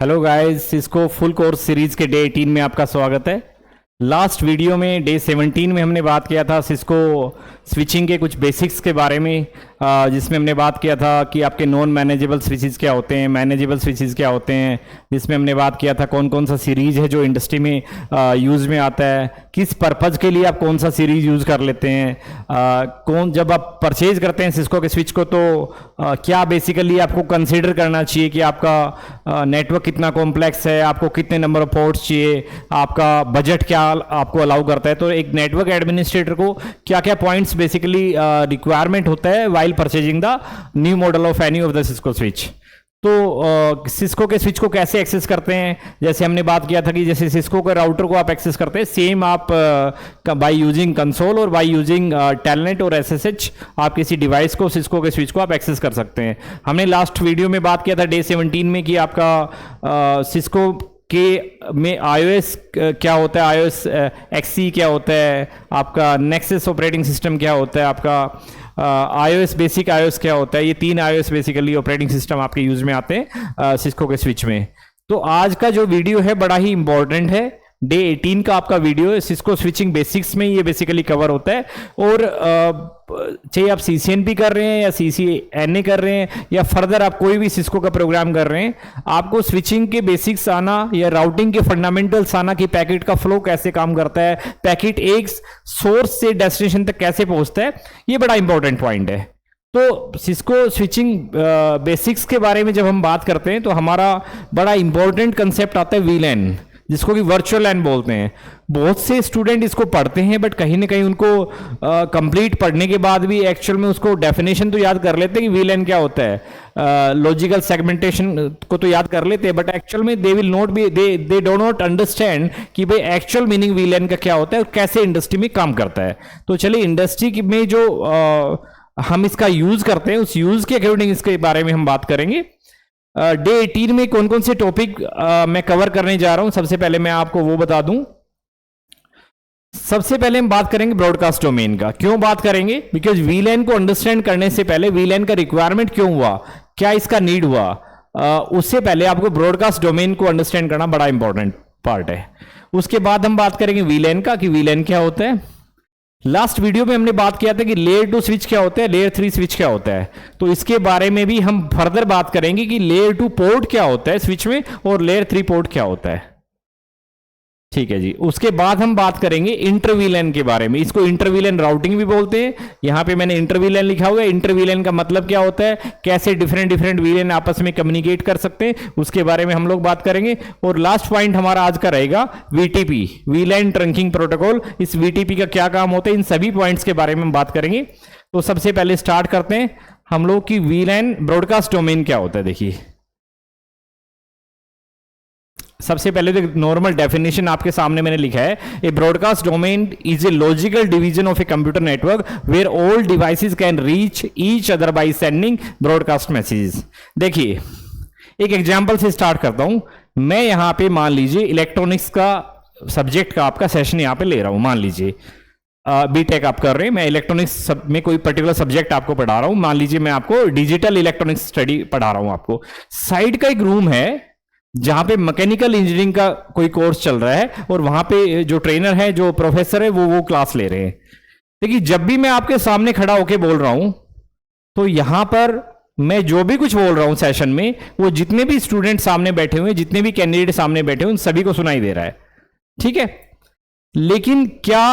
Hello guys, Cisco full course series के day 18 में आपका स्वागत है। लास्ट वीडियो में डे 17 में हमने बात किया था सिस्को स्विचिंग के कुछ बेसिक्स के बारे में, जिसमें हमने बात किया था कि आपके नॉन मैनेजेबल स्विचेस क्या होते हैं, मैनेजेबल स्विचेस क्या होते हैं। जिसमें हमने बात किया था कौन कौन सा सीरीज है जो इंडस्ट्री में यूज़ में आता है, किस पर्पज़ के लिए आप कौन सा सीरीज यूज़ कर लेते हैं, कौन जब आप परचेज करते हैं सिस्को के स्विच को तो क्या बेसिकली आपको कंसिडर करना चाहिए कि आपका नेटवर्क कितना कॉम्प्लेक्स है, आपको कितने नंबर ऑफ पोर्ट्स चाहिए, आपका बजट क्या आपको अलाउ करता है। तो एक नेटवर्क एडमिनिस्ट्रेटर को क्या क्या पॉइंट्स बेसिकली रिक्वायरमेंट होता है while purchasing the new model of any of the Cisco switch. तो सिस्को के स्विच को कैसे एक्सेस करते हैं, जैसे हमने बात किया था कि जैसे सिस्को के राउटर को आप एक्सेस करते हैं, सेम आप बाय यूजिंग कंसोल और बाय यूजिंग टेलनेट और एसएसएच आप किसी डिवाइस को सिस्को के स्विच को आप एक्सेस कर सकते हैं। हमने लास्ट वीडियो में बात किया था डे 17 में कि आपका सिस्को के में iOS क्या होता है, iOS XE क्या होता है, आपका नेक्सस ऑपरेटिंग सिस्टम क्या होता है, आपका iOS बेसिक iOS क्या होता है। ये 3 iOS बेसिकली ऑपरेटिंग सिस्टम आपके यूज में आते हैं सिस्को के स्विच में। तो आज का जो वीडियो है बड़ा ही इंपॉर्टेंट है, डे 18 का आपका वीडियो है। सिस्को स्विचिंग बेसिक्स में ये बेसिकली कवर होता है। और चाहे आप CCNP कर रहे हैं या CCNA कर रहे हैं या फर्दर आप कोई भी सिस्को का प्रोग्राम कर रहे हैं, आपको स्विचिंग के बेसिक्स आना या राउटिंग के फंडामेंटल्स आना कि पैकेट का फ्लो कैसे काम करता है, पैकेट एक सोर्स से डेस्टिनेशन तक कैसे पहुंचता है, ये बड़ा इंपॉर्टेंट पॉइंट है। तो सिस्को स्विचिंग बेसिक्स के बारे में जब हम बात करते हैं तो हमारा बड़ा इंपॉर्टेंट कंसेप्ट आता है VLAN, जिसको कि वर्चुअल लैन बोलते हैं। बहुत से स्टूडेंट इसको पढ़ते हैं बट कहीं ना कहीं उनको कंप्लीट पढ़ने के बाद भी एक्चुअल में उसको डेफिनेशन तो याद कर लेते हैं कि VLAN क्या होता है, लॉजिकल सेगमेंटेशन को तो याद कर लेते हैं, बट एक्चुअल में they will not be they do not understand कि भाई एक्चुअल मीनिंग VLAN का क्या होता है और कैसे इंडस्ट्री में काम करता है। तो चलिए इंडस्ट्री में जो हम इसका यूज करते हैं उस यूज के अकॉर्डिंग इसके बारे में हम बात करेंगे। डे 18 में कौन कौन से टॉपिक मैं कवर करने जा रहा हूं, सबसे पहले मैं आपको वो बता दूं। सबसे पहले हम बात करेंगे ब्रॉडकास्ट डोमेन का। क्यों बात करेंगे? बिकॉज VLAN को अंडरस्टैंड करने से पहले VLAN का रिक्वायरमेंट क्यों हुआ, क्या इसका नीड हुआ, उससे पहले आपको ब्रॉडकास्ट डोमेन को अंडरस्टैंड करना बड़ा इंपॉर्टेंट पार्ट है। उसके बाद हम बात करेंगे VLAN का कि VLAN क्या होता है। लास्ट वीडियो में हमने बात किया था कि लेयर 2 स्विच क्या होता है, लेयर 3 स्विच क्या होता है। तो इसके बारे में भी हम फर्दर बात करेंगे कि लेयर 2 पोर्ट क्या होता है स्विच में और लेयर 3 पोर्ट क्या होता है। ठीक है जी। उसके बाद हम बात करेंगे इंटर VLAN के बारे में। इसको इंटर VLAN राउटिंग भी बोलते हैं। यहां पे मैंने इंटर VLAN लिखा हुआ है। इंटर VLAN का मतलब क्या होता है, कैसे डिफरेंट VLAN आपस में कम्युनिकेट कर सकते हैं, उसके बारे में हम लोग बात करेंगे। और लास्ट पॉइंट हमारा आज का रहेगा VTP, VLAN ट्रंकिंग प्रोटोकॉल। इस VTP का क्या काम होता है, इन सभी पॉइंट्स के बारे में हम बात करेंगे। तो सबसे पहले स्टार्ट करते हैं हम लोग की VLAN ब्रॉडकास्ट डोमेन क्या होता है। देखिए सबसे पहले तो नॉर्मल डेफिनेशन आपके सामने मैंने लिखा है, a broadcast domain is a logical division of a computer network where all devices can reach each other by sending broadcast messages. देखिए एक एग्जांपल से स्टार्ट करता हूं। मैं यहां पे मान लीजिए इलेक्ट्रॉनिक्स का सब्जेक्ट का आपका सेशन यहां पे ले रहा हूं। मान लीजिए बीटेक आप कर रहे हैं, मैं इलेक्ट्रॉनिक्स में कोई पर्टिकुलर सब्जेक्ट आपको पढ़ा रहा हूं। मान लीजिए मैं आपको डिजिटल इलेक्ट्रॉनिक्स स्टडी पढ़ा रहा हूं। आपको साइड का एक रूम है जहां पे मैकेनिकल इंजीनियरिंग का कोई कोर्स चल रहा है और वहां पे जो ट्रेनर है, जो प्रोफेसर है, वो क्लास ले रहे हैं। देखिए जब भी मैं आपके सामने खड़ा होके बोल रहा हूं तो यहां पर मैं जो भी कुछ बोल रहा हूं सेशन में, वो जितने भी स्टूडेंट सामने बैठे हुए, जितने भी कैंडिडेट सामने बैठे हुए, उन सभी को सुनाई दे रहा है। ठीक है, लेकिन क्या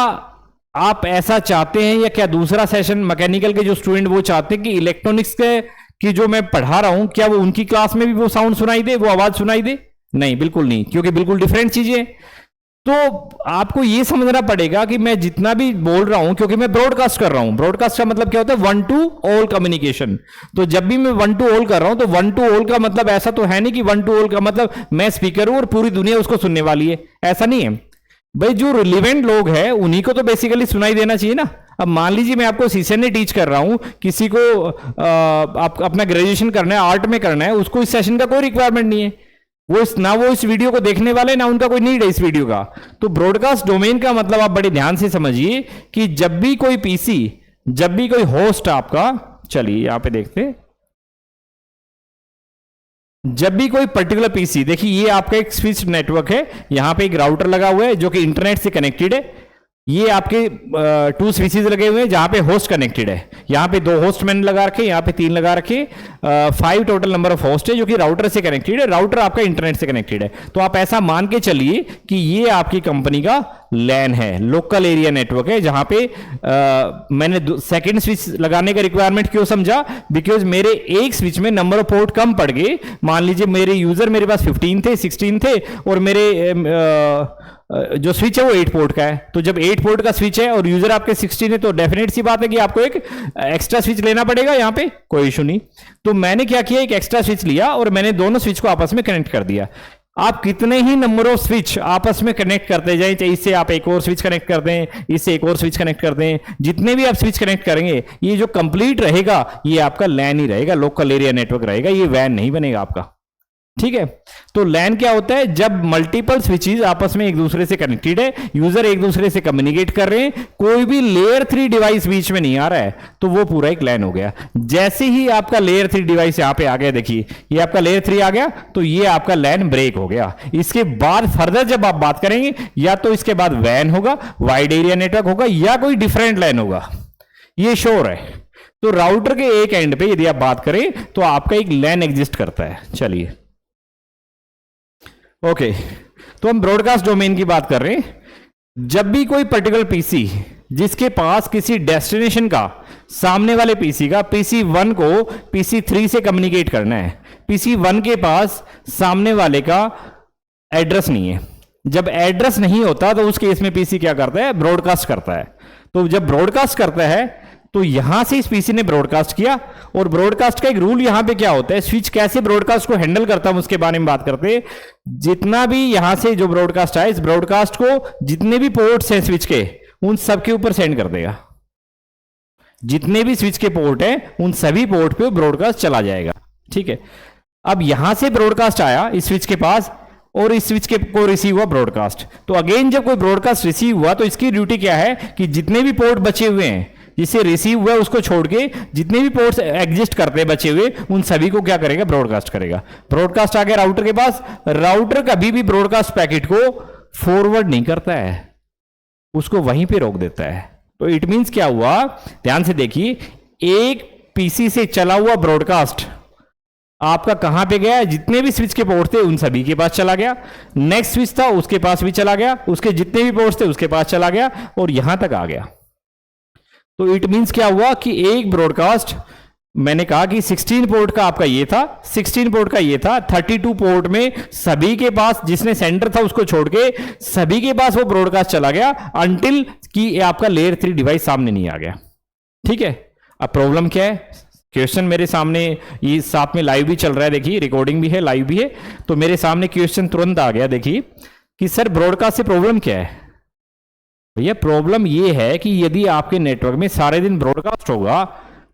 आप ऐसा चाहते हैं या क्या दूसरा सेशन मैकेनिकल के जो स्टूडेंट वो चाहते हैं कि इलेक्ट्रॉनिक्स के कि जो मैं पढ़ा रहा हूं क्या वो उनकी क्लास में भी वो साउंड सुनाई दे, वो आवाज सुनाई दे? नहीं, बिल्कुल नहीं, क्योंकि बिल्कुल डिफरेंट चीजें। तो आपको ये समझना पड़ेगा कि मैं जितना भी बोल रहा हूं, क्योंकि मैं ब्रॉडकास्ट कर रहा हूं, ब्रॉडकास्ट का मतलब क्या होता है, 1 to all कम्युनिकेशन। तो जब भी मैं 1 to all कर रहा हूं तो 1 to all का मतलब ऐसा तो है नहीं कि 1 to all का मतलब मैं स्पीकर हूं और पूरी दुनिया उसको सुनने वाली है, ऐसा नहीं है भाई। जो रिलेवेंट लोग हैं उन्हीं को तो बेसिकली सुनाई देना चाहिए ना। अब मान लीजिए मैं आपको CCNA टीच कर रहा हूं, किसी को आप अपना ग्रेजुएशन करना है, आर्ट में करना है, उसको इस सेशन का कोई रिक्वायरमेंट नहीं है। वो इस वीडियो को देखने वाले, ना उनका कोई नीड है इस वीडियो का। तो ब्रॉडकास्ट डोमेन का मतलब आप बड़े ध्यान से समझिए कि जब भी कोई PC, जब भी कोई होस्ट आपका, चलिए यहां पे देखते हैं, जब भी कोई पर्टिकुलर पीसी, देखिए ये आपका एक स्विच नेटवर्क है, यहां पे एक राउटर लगा हुआ है जो कि इंटरनेट से कनेक्टेड है। ये आपके 2 स्विचेस लगे हुए हैं जहां पे होस्ट कनेक्टेड है। यहां पे 2 होस्ट मैंने लगा रखे, यहां पे 3 लगा रखे, 5 टोटल नंबर ऑफ होस्ट है जो कि राउटर से कनेक्टेड है। राउटर आपका इंटरनेट से कनेक्टेड है। तो आप ऐसा मान के चलिए कि ये आपकी कंपनी का लैन है, लोकल एरिया नेटवर्क है, जहां पे मैंने सेकंड स्विच लगाने का रिक्वायरमेंट क्यों समझा, बिकॉज मेरे एक स्विच में नंबर ऑफ पोर्ट कम पड़ गए। मान लीजिए मेरे यूजर मेरे पास 15 थे, 16 थे, और मेरे जो स्विच है वो 8 पोर्ट का है। तो जब 8 पोर्ट का स्विच है और यूजर आपके 16 है, तो डेफिनेट सी बात है कि आपको एक एक्स्ट्रा स्विच लेना पड़ेगा। यहां पे कोई इशू नहीं। तो मैंने क्या किया, एक एक्स्ट्रा स्विच लिया और मैंने दोनों स्विच को आपस में कनेक्ट कर दिया। आप कितने ही नंबर ऑफ स्विच आपस में कनेक्ट करते जाएं, चाहे इससे आप एक और स्विच कनेक्ट कर दें, इससे एक और स्विच कनेक्ट कर दें, जितने भी आप स्विच कनेक्ट करेंगे, ये जो कंप्लीट रहेगा ये आपका लैन ही रहेगा, लोकल एरिया नेटवर्क रहेगा, ये वैन नहीं बनेगा आपका। ठीक है। तो लैन क्या होता है, जब मल्टीपल स्विचेस आपस में एक दूसरे से कनेक्टेड है, यूजर एक दूसरे से कम्युनिकेट कर रहे हैं, कोई भी लेयर 3 डिवाइस बीच में नहीं आ रहा है, तो वो पूरा एक लैन हो गया। जैसे ही आपका लेयर 3 डिवाइस यहां पे आ गया, देखिए ये आपका लेयर 3 आ गया, तो ये आपका लैन ब्रेक हो गया। इसके बाद फर्दर जब आप बात करेंगे, या तो इसके बाद वैन होगा, वाइड एरिया नेटवर्क होगा, या कोई डिफरेंट लैन होगा, ये श्योर है। तो राउटर के एक एंड पे यदि आप बात करें तो आपका एक लैन एग्जिस्ट करता है। चलिए ओके, तो हम ब्रॉडकास्ट डोमेन की बात कर रहे हैं। जब भी कोई पर्टिकुलर पीसी जिसके पास किसी डेस्टिनेशन का, सामने वाले पीसी का, पीसी 1 को पीसी 3 से कम्युनिकेट करना है, पीसी 1 के पास सामने वाले का एड्रेस नहीं है। जब एड्रेस नहीं होता तो उस केस में पीसी क्या करता है, ब्रॉडकास्ट करता है। तो जब ब्रॉडकास्ट करता है तो यहां से इस पीसी ने ब्रॉडकास्ट किया, और ब्रॉडकास्ट का एक रूल यहां पे क्या होता है, स्विच कैसे ब्रॉडकास्ट को हैंडल करता है उसके बारे में बात करते हैं। जितना भी यहां से जो ब्रॉडकास्ट आए, इस ब्रॉडकास्ट को जितने भी पोर्ट्स हैं स्विच के, उन सब के ऊपर सेंड कर देगा। जितने भी स्विच के पोर्ट हैं उन सभी पोर्ट पे ब्रॉडकास्ट चला जाएगा। ठीक है। अब यहां से ब्रॉडकास्ट आया इस स्विच के पास, और इस स्विच के को रिसीव हुआ ब्रॉडकास्ट। तो अगेन जब कोई ब्रॉडकास्ट रिसीव हुआ तो इसकी ड्यूटी क्या है कि जितने भी पोर्ट बचे हुए हैं, जिससे रिसीव हुआ उसको छोड़ के जितने भी पोर्ट्स एग्जिस्ट करते हैं बचे हुए, उन सभी को क्या करेगा, ब्रॉडकास्ट करेगा। ब्रॉडकास्ट आ गया राउटर के पास। राउटर कभी भी ब्रॉडकास्ट पैकेट को फॉरवर्ड नहीं करता है, उसको वहीं पे रोक देता है। तो इट मींस क्या हुआ, ध्यान से देखिए, एक पीसी से चला हुआ ब्रॉडकास्ट आपका कहां पे गया, जितने भी स्विच के पोर्ट थे उन सभी के पास चला गया। नेक्स्ट स्विच था उसके पास भी चला गया, उसके जितने भी पोर्ट्स थे उसके पास चला गया, और यहां तक आ गया। तो इट मींस क्या हुआ कि एक ब्रॉडकास्ट, मैंने कहा कि 16 पोर्ट का आपका ये था, 16 पोर्ट का ये था, 32 पोर्ट में सभी के पास, जिसने सेंटर था उसको छोड़ के सभी के पास वो ब्रॉडकास्ट चला गया, अनटिल कि आपका लेयर 3 डिवाइस सामने नहीं आ गया। ठीक है। अब प्रॉब्लम क्या है, क्वेश्चन मेरे सामने ये साथ में लाइव भी चल रहा है, देखिए रिकॉर्डिंग भी है, लाइव भी है, तो मेरे सामने क्वेश्चन तुरंत आ गया। देखिए कि सर ब्रॉडकास्ट से प्रॉब्लम क्या है। भैया प्रॉब्लम ये है कि यदि आपके नेटवर्क में सारे दिन ब्रॉडकास्ट होगा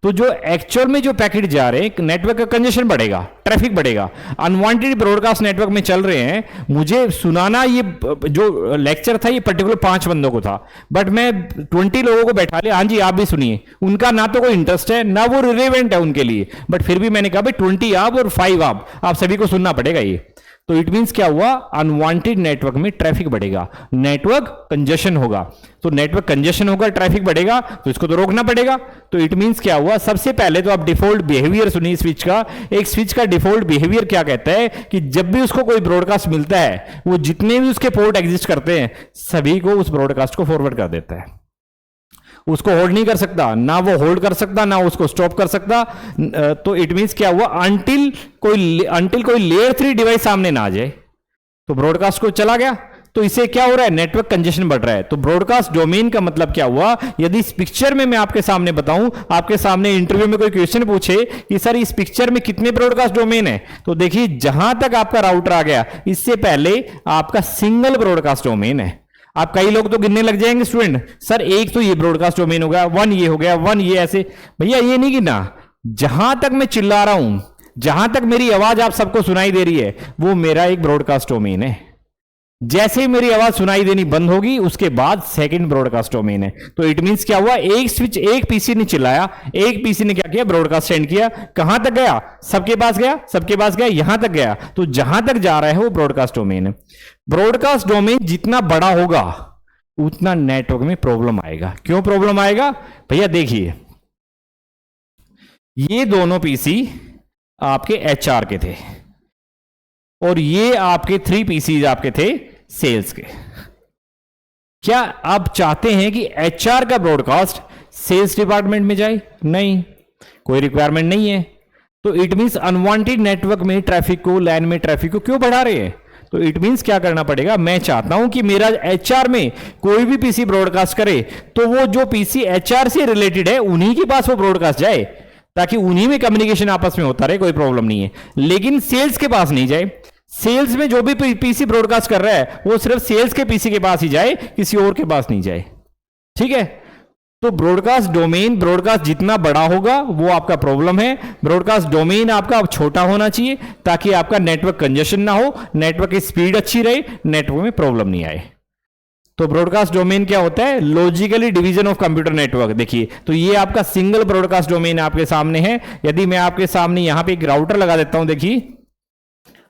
तो जो एक्चुअल में जो पैकेट जा रहे हैं, नेटवर्क का कंजेशन बढ़ेगा, ट्रैफिक बढ़ेगा। अनवांटेड ब्रॉडकास्ट नेटवर्क में चल रहे हैं। मुझे सुनाना ये जो लेक्चर था ये पर्टिकुलर 5 बंदों को था, बट मैं 20 लोगों को बैठा लिया, हाँ जी आप भी सुनिए। उनका ना तो कोई इंटरेस्ट है ना वो रिलेवेंट है उनके लिए, बट फिर भी मैंने कहा भाई 20 आप और 5 आप सभी को सुनना पड़ेगा ये। तो इट मींस क्या हुआ, अनवांटेड नेटवर्क में ट्रैफिक बढ़ेगा, नेटवर्क कंजेशन होगा। तो नेटवर्क कंजेशन होगा, ट्रैफिक बढ़ेगा, तो इसको तो रोकना पड़ेगा। तो इट मींस क्या हुआ, सबसे पहले तो आप डिफॉल्ट बिहेवियर सुनिए स्विच का। एक स्विच का डिफॉल्ट बिहेवियर क्या कहता है कि जब भी उसको कोई ब्रॉडकास्ट मिलता है, वो जितने भी उसके पोर्ट एग्जिस्ट करते हैं सभी को उस ब्रॉडकास्ट को फॉरवर्ड कर देता है। उसको होल्ड नहीं कर सकता, ना वो होल्ड कर सकता, ना उसको स्टॉप कर सकता। तो इट मींस क्या हुआ, अंटिल कोई लेयर 3 डिवाइस सामने ना आ जाए तो ब्रॉडकास्ट को चला गया। तो इसे क्या हो रहा है, नेटवर्क कंजेशन बढ़ रहा है। तो ब्रॉडकास्ट डोमेन का मतलब क्या हुआ, यदि इस पिक्चर में मैं आपके सामने बताऊं, आपके सामने इंटरव्यू में कोई क्वेश्चन पूछे कि सर इस पिक्चर में कितने ब्रॉडकास्ट डोमेन है, तो देखिए जहां तक आपका राउटर आ गया इससे पहले आपका सिंगल ब्रॉडकास्ट डोमेन है। आप कई लोग तो गिनने लग जाएंगे स्टूडेंट, सर एक तो ये ब्रॉडकास्ट डोमेन हो गया, 1 ये हो गया, 1 ये, ऐसे। भैया ये नहीं गिना, जहां तक मैं चिल्ला रहा हूं, जहां तक मेरी आवाज आप सबको सुनाई दे रही है, वो मेरा एक ब्रॉडकास्ट डोमेन है। जैसे ही मेरी आवाज सुनाई देनी बंद होगी उसके बाद सेकंड ब्रॉडकास्ट डोमेन है। तो इट मींस क्या हुआ, एक स्विच, एक पीसी ने चिल्लाया, एक पीसी ने क्या किया, ब्रॉडकास्ट सेंड किया। कहां तक गया, सबके पास गया, सबके पास गया, यहां तक गया। तो जहां तक जा रहा है वो ब्रॉडकास्ट डोमेन है। ब्रॉडकास्ट डोमेन जितना बड़ा होगा उतना नेटवर्क में प्रॉब्लम आएगा। क्यों प्रॉब्लम आएगा भैया, देखिए ये दोनों पीसी आपके एचआर के थे और ये आपके 3 पीसी आपके थे सेल्स के। क्या आप चाहते हैं कि एचआर का ब्रॉडकास्ट सेल्स डिपार्टमेंट में जाए? नहीं, कोई रिक्वायरमेंट नहीं है। तो इट मींस अनवांटेड नेटवर्क में ट्रैफिक को, लैन में ट्रैफिक को क्यों बढ़ा रहे हैं? तो इट मींस क्या करना पड़ेगा, मैं चाहता हूं कि मेरा एचआर में कोई भी पीसी ब्रॉडकास्ट करे तो वो जो पीसी एचआर से रिलेटेड है उन्हीं के पास वो ब्रॉडकास्ट जाए, ताकि उन्हीं में कम्युनिकेशन आपस में होता रहे, कोई प्रॉब्लम नहीं है। लेकिन सेल्स के पास नहीं जाए। सेल्स में जो भी पीसी ब्रॉडकास्ट कर रहा है वो सिर्फ सेल्स के पीसी के पास ही जाए, किसी और के पास नहीं जाए। ठीक है, तो ब्रॉडकास्ट डोमेन, ब्रॉडकास्ट जितना बड़ा होगा वो आपका प्रॉब्लम है। ब्रॉडकास्ट डोमेन आपका छोटा होना चाहिए ताकि आपका नेटवर्क कंजेशन ना हो, नेटवर्क की स्पीड अच्छी रहे, नेटवर्क में प्रॉब्लम नहीं आए। तो ब्रॉडकास्ट डोमेन क्या होता है, logically division of computer network. देखिए, तो ये आपका सिंगल ब्रॉडकास्ट डोमेन आपके सामने है। यदि मैं आपके सामने यहां पे एक राउटर लगा देता हूं, देखिए,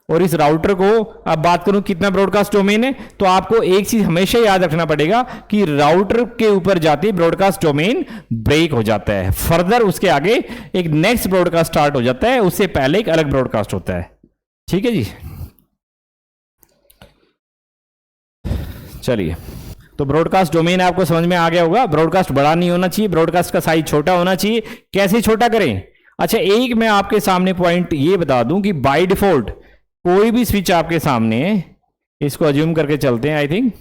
और इस राउटर को अब बात करूं कितना ब्रॉडकास्ट डोमेन है, तो आपको एक चीज हमेशा याद रखना पड़ेगा कि राउटर के ऊपर जाते ब्रॉडकास्ट डोमेन ब्रेक हो जाता है। फर्दर उसके आगे एक नेक्स्ट ब्रॉडकास्ट स्टार्ट हो जाता है, उससे पहले एक अलग ब्रॉडकास्ट होता है। ठीक है जी, चलिए, तो ब्रॉडकास्ट डोमेन आपको समझ में आ गया होगा। ब्रॉडकास्ट बड़ा नहीं होना चाहिए, ब्रॉडकास्ट का साइज छोटा होना चाहिए। कैसे छोटा करें? अच्छा, एक मैं आपके सामने पॉइंट ये बता दूं कि बाय डिफॉल्ट कोई भी स्विच आपके सामने, इसको अज्यूम करके चलते हैं, आई थिंक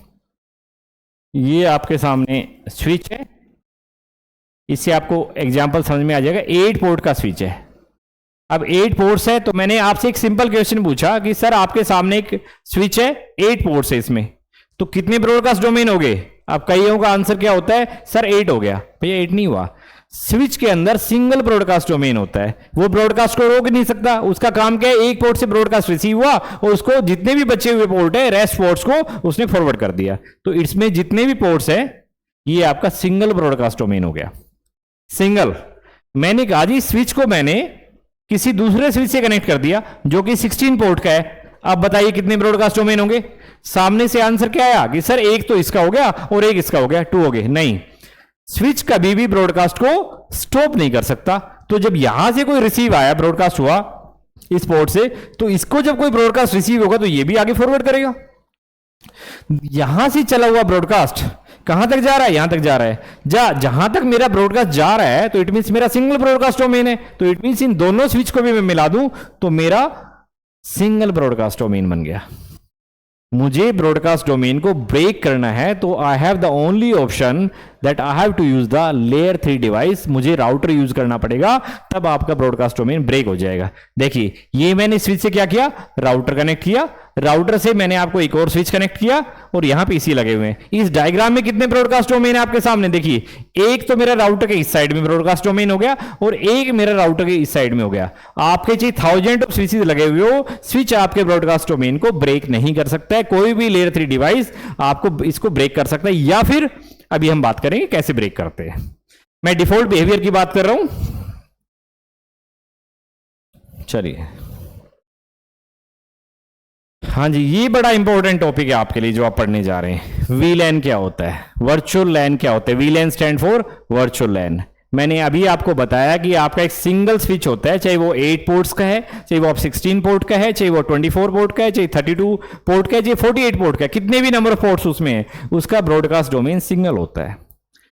ये आपके सामने स्विच है, इससे आपको एग्जांपल समझ में आ जाएगा। 8 पोर्ट का स्विच है। अब 8 पोर्ट्स है, तो मैंने आपसे एक सिंपल क्वेश्चन पूछा कि सर आपके सामने एक स्विच है, 8 पोर्ट्स है इसमें, तो कितने ब्रॉडकास्ट डोमेन हो गए? अब कईयों का आंसर क्या होता है, सर 8 हो गया। भैया 8 नहीं हुआ। स्विच के अंदर सिंगल ब्रॉडकास्ट डोमेन होता है, वो ब्रॉडकास्ट को रोक नहीं सकता। उसका काम क्या है, एक पोर्ट से ब्रॉडकास्ट रिसीव हुआ और उसको जितने भी बचे हुए पोर्ट है, रेस्ट पोर्ट्स को उसने फॉरवर्ड कर दिया। तो इसमें जितने भी पोर्ट्स है ये आपका सिंगल ब्रॉडकास्ट डोमेन हो गया। सिंगल, मैंने कहा जी स्विच को मैंने किसी दूसरे स्विच से कनेक्ट कर दिया जो कि 16 पोर्ट का है। अब बताइए कितने ब्रॉडकास्ट डोमेन होंगे? सामने से आंसर क्या आया कि सर एक तो इसका हो गया और एक इसका हो गया, 2 हो गए। नहीं, स्विच कभी भी ब्रॉडकास्ट को स्टॉप नहीं कर सकता। तो जब यहां से कोई रिसीव आया, ब्रॉडकास्ट हुआ इस पोर्ट से, तो इसको जब कोई ब्रॉडकास्ट रिसीव होगा तो ये भी आगे फॉरवर्ड करेगा। यहां से चला हुआ ब्रॉडकास्ट कहां तक जा रहा है? यहां तक जा रहा है। जहां तक मेरा ब्रॉडकास्ट जा रहा है तो इट मींस मेरा सिंगल ब्रॉडकास्ट डोमेन है। तो इट मींस इन दोनों स्विच को भी मैं मिला दूं तो मेरा सिंगल ब्रॉडकास्ट डोमेन बन गया। मुझे ब्रॉडकास्ट डोमेन को ब्रेक करना है तो I have the only option that I have to use the layer 3 device. मुझे राउटर यूज करना पड़ेगा, तब आपका ब्रॉडकास्ट डोमेन ब्रेक हो जाएगा। देखिए, ये मैंने स्विच से क्या किया, राउटर कनेक्ट किया, राउटर से मैंने आपको एक और स्विच कनेक्ट किया और यहां पीसी लगे हुए हैं। इस डायग्राम में कितने ब्रॉडकास्ट डोमेन है आपके सामने? देखिए, एक तो मेरा राउटर के इस साइड में ब्रॉडकास्ट डोमेन हो गया और एक मेरा राउटर के इस साइड में हो गया। आपके चाहिए 1000 ऑफ स्विचेस लगे हुए हो, स्विच आपके ब्रॉडकास्ट डोमेन को ब्रेक नहीं कर सकता है। कोई भी लेयर 3 डिवाइस आपको इसको ब्रेक कर सकता है, या फिर अभी हम बात करेंगे कैसे ब्रेक करते हैं। मैं डिफॉल्ट बिहेवियर की बात कर रहा हूं। चलिए, हाँ जी, ये बड़ा इंपॉर्टेंट टॉपिक है आपके लिए जो आप पढ़ने जा रहे हैं। वीलैन क्या होता है, वर्चुअल लैन क्या होता है? वीलैन स्टैंड फॉर वर्चुअल लैन। मैंने अभी आपको बताया कि आपका एक सिंगल स्विच होता है, चाहे वो 8 पोर्ट्स का है, चाहे वो आप 16 पोर्ट का है, चाहे वो 24 पोर्ट का है, चाहे 32 पोर्ट का है, चाहे 48 पोर्ट का है, कितने भी नंबर ऑफ पोर्ट्स उसमें है, उसका ब्रॉडकास्ट डोमेन सिंगल होता है।